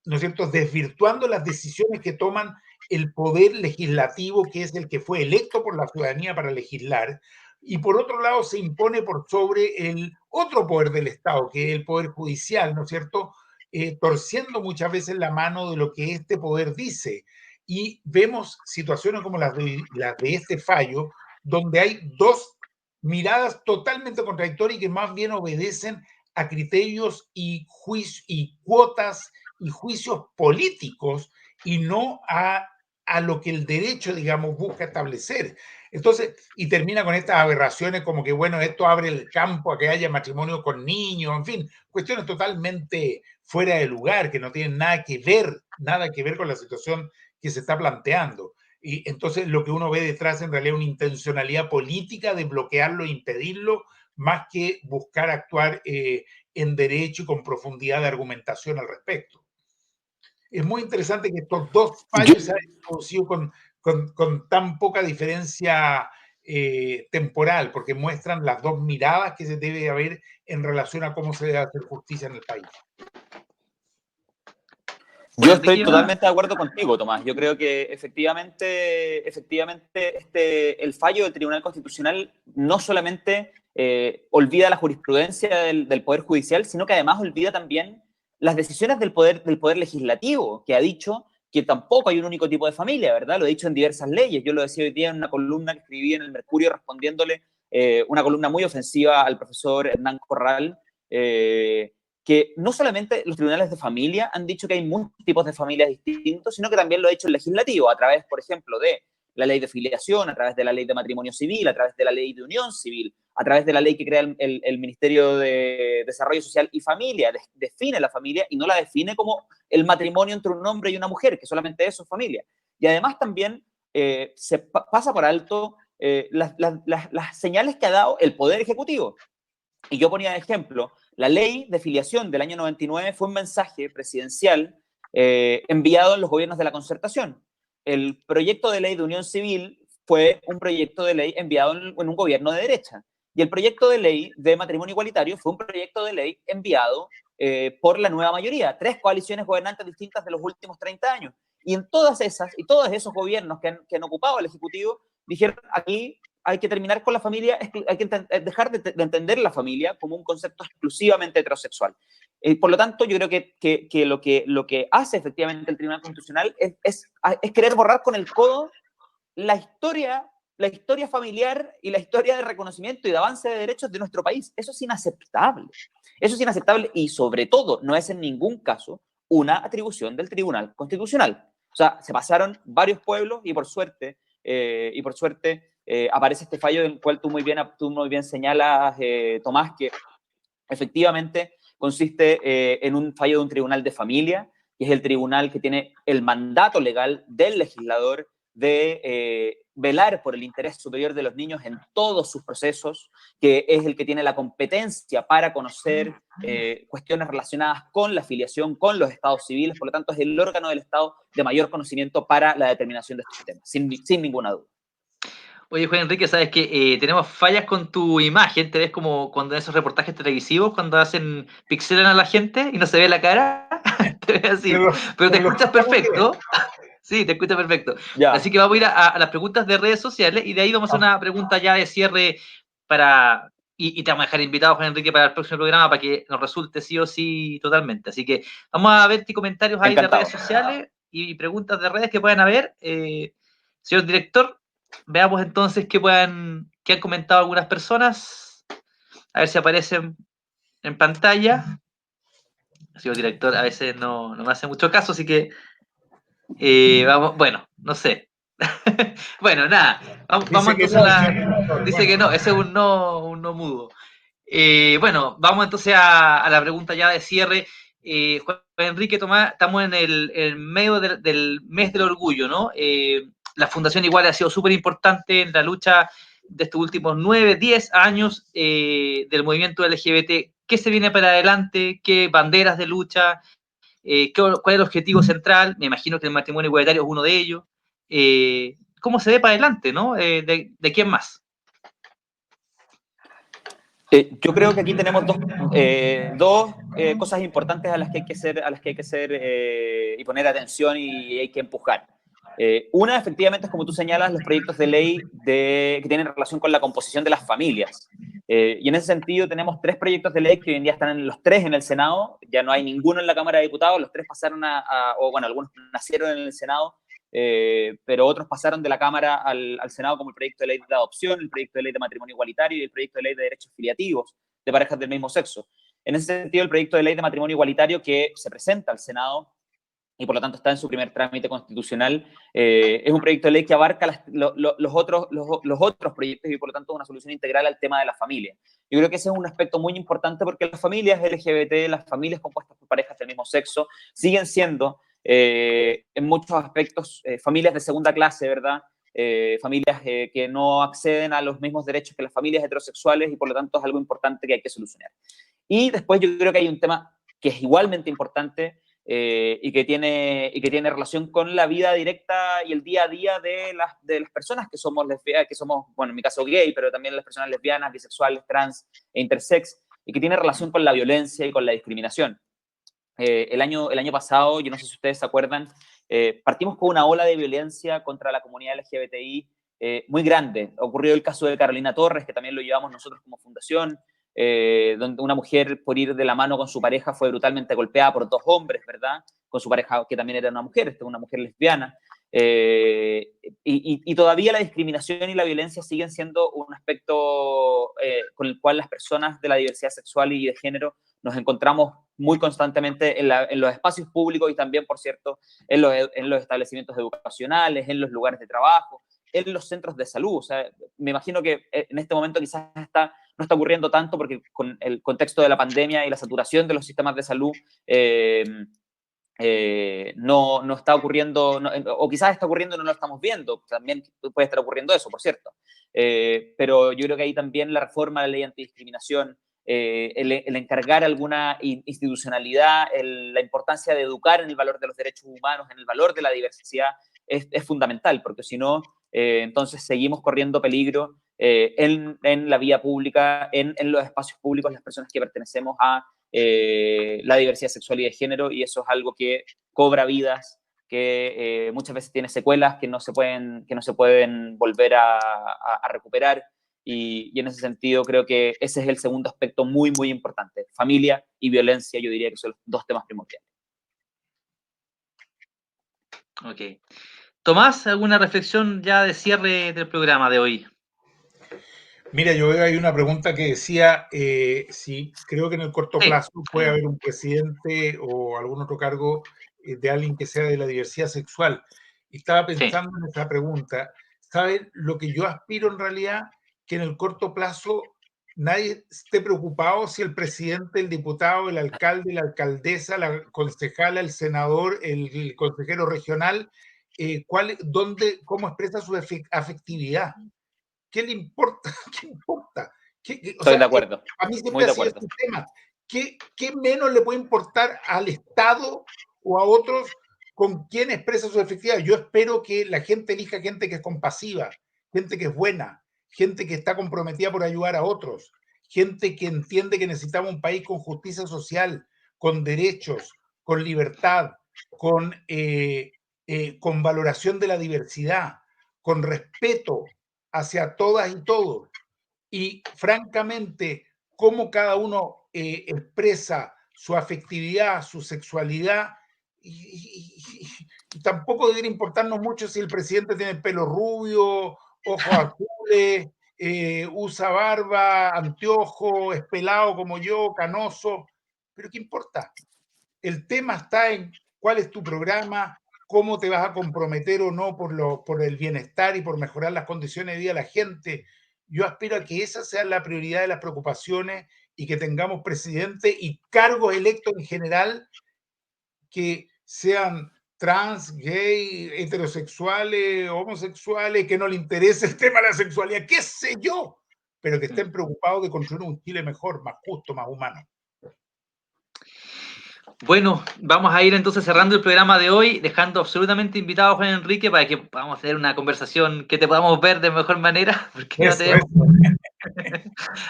¿no es cierto?, desvirtuando las decisiones que toman el poder legislativo, que es el que fue electo por la ciudadanía para legislar, y por otro lado se impone por sobre el otro poder del Estado, que es el poder judicial, ¿no es cierto?, torciendo muchas veces la mano de lo que este poder dice. Y vemos situaciones como las de este fallo, donde hay dos miradas totalmente contradictorias y que más bien obedecen a criterios y cuotas y juicios políticos y no a lo que el derecho, digamos, busca establecer. Entonces, y termina con estas aberraciones como que, bueno, esto abre el campo a que haya matrimonio con niños, en fin, cuestiones totalmente fuera de lugar, que no tienen nada que ver con la situación que se está planteando. Y entonces lo que uno ve detrás en realidad es una intencionalidad política de bloquearlo e impedirlo, más que buscar actuar en derecho y con profundidad de argumentación al respecto. Es muy interesante que estos dos fallos se hayan producido con tan poca diferencia temporal, porque muestran las dos miradas que se debe haber en relación a cómo se debe hacer justicia en el país. Yo estoy totalmente de acuerdo contigo, Tomás. Yo creo que efectivamente el fallo del Tribunal Constitucional no solamente olvida la jurisprudencia del Poder Judicial, sino que además olvida también las decisiones del poder Legislativo, que ha dicho que tampoco hay un único tipo de familia, ¿verdad? Lo he dicho en diversas leyes. Yo lo decía hoy día en una columna que escribí en el Mercurio respondiéndole una columna muy ofensiva al profesor Hernán Corral, que no solamente los tribunales de familia han dicho que hay muchos tipos de familias distintos, sino que también lo ha hecho el legislativo a través, por ejemplo, de la ley de filiación, a través de la ley de matrimonio civil, a través de la ley de unión civil, a través de la ley que crea el Ministerio de Desarrollo Social y Familia, define la familia y no la define como el matrimonio entre un hombre y una mujer, que solamente eso es familia. Y además también se pasa por alto las señales que ha dado el Poder Ejecutivo. Y yo ponía de ejemplo, la ley de filiación del año 99 fue un mensaje presidencial enviado en los gobiernos de la concertación. El proyecto de ley de unión civil fue un proyecto de ley enviado en un gobierno de derecha. Y el proyecto de ley de matrimonio igualitario fue un proyecto de ley enviado por la nueva mayoría, 3 coaliciones gobernantes distintas de los últimos 30 años. Y en todas esas, y todos esos gobiernos que han ocupado el Ejecutivo, dijeron aquí hay que terminar con la familia, hay que dejar de entender la familia como un concepto exclusivamente heterosexual. Por lo tanto, yo creo que lo que hace efectivamente el Tribunal Constitucional es querer borrar con el codo la historia familiar y la historia de reconocimiento y de avance de derechos de nuestro país. Eso es inaceptable. Eso es inaceptable y, sobre todo, no es en ningún caso una atribución del Tribunal Constitucional. O sea, se pasaron varios pueblos y por suerte aparece este fallo del cual tú muy bien señalas, Tomás, que efectivamente consiste en un fallo de un tribunal de familia, que es el tribunal que tiene el mandato legal del legislador de velar por el interés superior de los niños en todos sus procesos, que es el que tiene la competencia para conocer cuestiones relacionadas con la filiación, con los estados civiles, por lo tanto es el órgano del Estado de mayor conocimiento para la determinación de estos temas, sin ninguna duda. Oye, Juan Enrique, sabes que tenemos fallas con tu imagen, te ves como cuando en esos reportajes televisivos, cuando hacen pixelan a la gente y no se ve la cara, te ves así, pero te escuchas perfecto. Sí, te escuchas perfecto. Ya. Así que vamos a ir a las preguntas de redes sociales y de ahí vamos a hacer una pregunta ya de cierre y te vamos a dejar invitado, Juan Enrique, para el próximo programa para que nos resulte sí o sí totalmente. Así que vamos a ver comentarios ahí de redes sociales y preguntas de redes que puedan haber. Señor director, veamos entonces qué han comentado algunas personas. A ver si aparecen en pantalla. El señor director a veces no me hace mucho caso, así que vamos, bueno, no sé. Bueno, nada. Vamos entonces dice que no, ese es un no mudo. Bueno, vamos entonces a la pregunta ya de cierre. Juan Enrique Tomás, estamos en medio del mes del orgullo, ¿no? La Fundación Igual ha sido súper importante en la lucha de estos últimos 9, 10 años del movimiento LGBT. ¿Qué se viene para adelante? ¿Qué banderas de lucha? ¿Cuál es el objetivo central? Me imagino que el matrimonio igualitario es uno de ellos. ¿Cómo se ve para adelante, no? ¿De quién más? Yo creo que aquí tenemos dos cosas importantes a las que hay que hacer y poner atención y hay que empujar. Una, efectivamente, es como tú señalas, los proyectos de ley que tienen relación con la composición de las familias. Y en ese sentido tenemos 3 proyectos de ley que hoy en día están los 3 en el Senado, ya no hay ninguno en la Cámara de Diputados, los 3 pasaron algunos nacieron en el Senado, pero otros pasaron de la Cámara al Senado, como el proyecto de ley de adopción, el proyecto de ley de matrimonio igualitario y el proyecto de ley de derechos filiativos de parejas del mismo sexo. En ese sentido, el proyecto de ley de matrimonio igualitario que se presenta al Senado y por lo tanto está en su primer trámite constitucional, es un proyecto de ley que abarca los otros proyectos y por lo tanto una solución integral al tema de la familia. Yo creo que ese es un aspecto muy importante porque las familias LGBT, las familias compuestas por parejas del mismo sexo, siguen siendo en muchos aspectos familias de segunda clase, ¿verdad? Familias que no acceden a los mismos derechos que las familias heterosexuales y por lo tanto es algo importante que hay que solucionar. Y después yo creo que hay un tema que es igualmente importante, y que tiene relación con la vida directa y el día a día de las personas que somos lesbianas, que somos, bueno, en mi caso gay, pero también las personas lesbianas, bisexuales, trans e intersex, y que tiene relación con la violencia y con la discriminación. El año pasado, yo no sé si ustedes se acuerdan, partimos con una ola de violencia contra la comunidad LGBTI muy grande. Ocurrió el caso de Carolina Torres, que también lo llevamos nosotros como fundación, donde una mujer, por ir de la mano con su pareja, fue brutalmente golpeada por dos hombres, ¿verdad? Con su pareja, que también era una mujer lesbiana. Y todavía la discriminación y la violencia siguen siendo un aspecto con el cual las personas de la diversidad sexual y de género nos encontramos muy constantemente en los espacios públicos y también, por cierto, en los establecimientos educacionales, en los lugares de trabajo, en los centros de salud. O sea, me imagino que en este momento quizás no está ocurriendo tanto porque con el contexto de la pandemia y la saturación de los sistemas de salud no está ocurriendo, o quizás está ocurriendo y no lo estamos viendo. También puede estar ocurriendo eso, por cierto. Pero yo creo que ahí también la reforma de la ley antidiscriminación, el encargar alguna institucionalidad, la importancia de educar en el valor de los derechos humanos, en el valor de la diversidad, es fundamental, porque si no, entonces seguimos corriendo peligro en la vía pública, en los espacios públicos, las personas que pertenecemos a la diversidad sexual y de género, y eso es algo que cobra vidas, que muchas veces tiene secuelas que no se pueden volver a recuperar. Y en ese sentido creo que ese es el segundo aspecto muy, muy importante. Familia y violencia, yo diría que son los dos temas primordiales. Ok. Tomás, ¿alguna reflexión ya de cierre del programa de hoy? Mira, yo veo ahí una pregunta que decía si creo que en el corto plazo puede haber un presidente o algún otro cargo de alguien que sea de la diversidad sexual. Y estaba pensando en esa pregunta. ¿Saben lo que yo aspiro en realidad? Que en el corto plazo nadie esté preocupado si el presidente, el diputado, el alcalde, la alcaldesa, la concejala, el senador, el consejero regional, cómo expresa su afectividad. ¿Qué le importa? ¿Qué importa? Estoy de acuerdo. A mí siempre ha sido este tema. ¿Qué menos le puede importar al Estado o a otros con quién expresa su efectividad? Yo espero que la gente elija gente que es compasiva, gente que es buena, gente que está comprometida por ayudar a otros, gente que entiende que necesitamos un país con justicia social, con derechos, con libertad, con valoración de la diversidad, con respeto hacia todas y todos. Y francamente, cómo cada uno expresa su afectividad, su sexualidad, y tampoco debería importarnos mucho si el presidente tiene pelo rubio, ojos azules, usa barba, anteojo, es pelado como yo, canoso, pero ¿qué importa? El tema está en cuál es tu programa, cómo te vas a comprometer o no por el bienestar y por mejorar las condiciones de vida de la gente. Yo aspiro a que esa sea la prioridad de las preocupaciones y que tengamos presidente y cargos electos en general que sean trans, gay, heterosexuales, homosexuales, que no le interese el tema de la sexualidad, qué sé yo, pero que estén preocupados de construir un Chile mejor, más justo, más humano. Bueno, vamos a ir entonces cerrando el programa de hoy, dejando absolutamente invitado a Juan Enrique para que podamos tener una conversación que te podamos ver de mejor manera, porque no te vemos.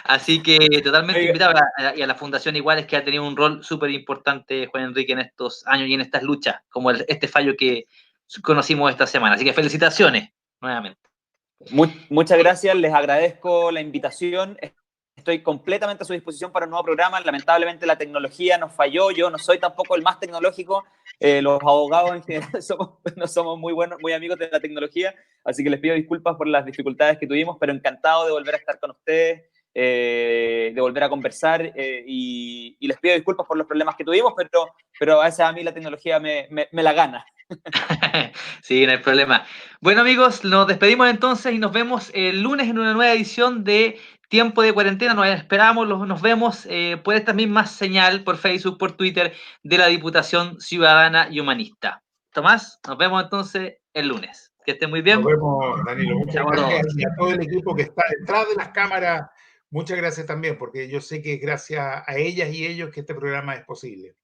Así que totalmente invitado y a la Fundación Iguales, que ha tenido un rol súper importante Juan Enrique en estos años y en estas luchas, como este fallo que conocimos esta semana. Así que felicitaciones nuevamente. Muchas gracias, les agradezco la invitación. Estoy completamente a su disposición para un nuevo programa. Lamentablemente la tecnología nos falló, yo no soy tampoco el más tecnológico, los abogados en general no somos muy amigos de la tecnología, así que les pido disculpas por las dificultades que tuvimos, pero encantado de volver a estar con ustedes, de volver a conversar y les pido disculpas por los problemas que tuvimos, pero a veces a mí la tecnología me la gana. Sí, no hay problema. Bueno, amigos, nos despedimos entonces y nos vemos el lunes en una nueva edición de Tiempo de Cuarentena. Nos esperamos, nos vemos por esta misma señal, por Facebook, por Twitter, de la Diputación Ciudadana y Humanista. Tomás, nos vemos entonces el lunes. Que estén muy bien. Nos vemos, Danilo. Muchas gracias. Y a todo el equipo que está detrás de las cámaras, muchas gracias también, porque yo sé que es gracias a ellas y ellos que este programa es posible.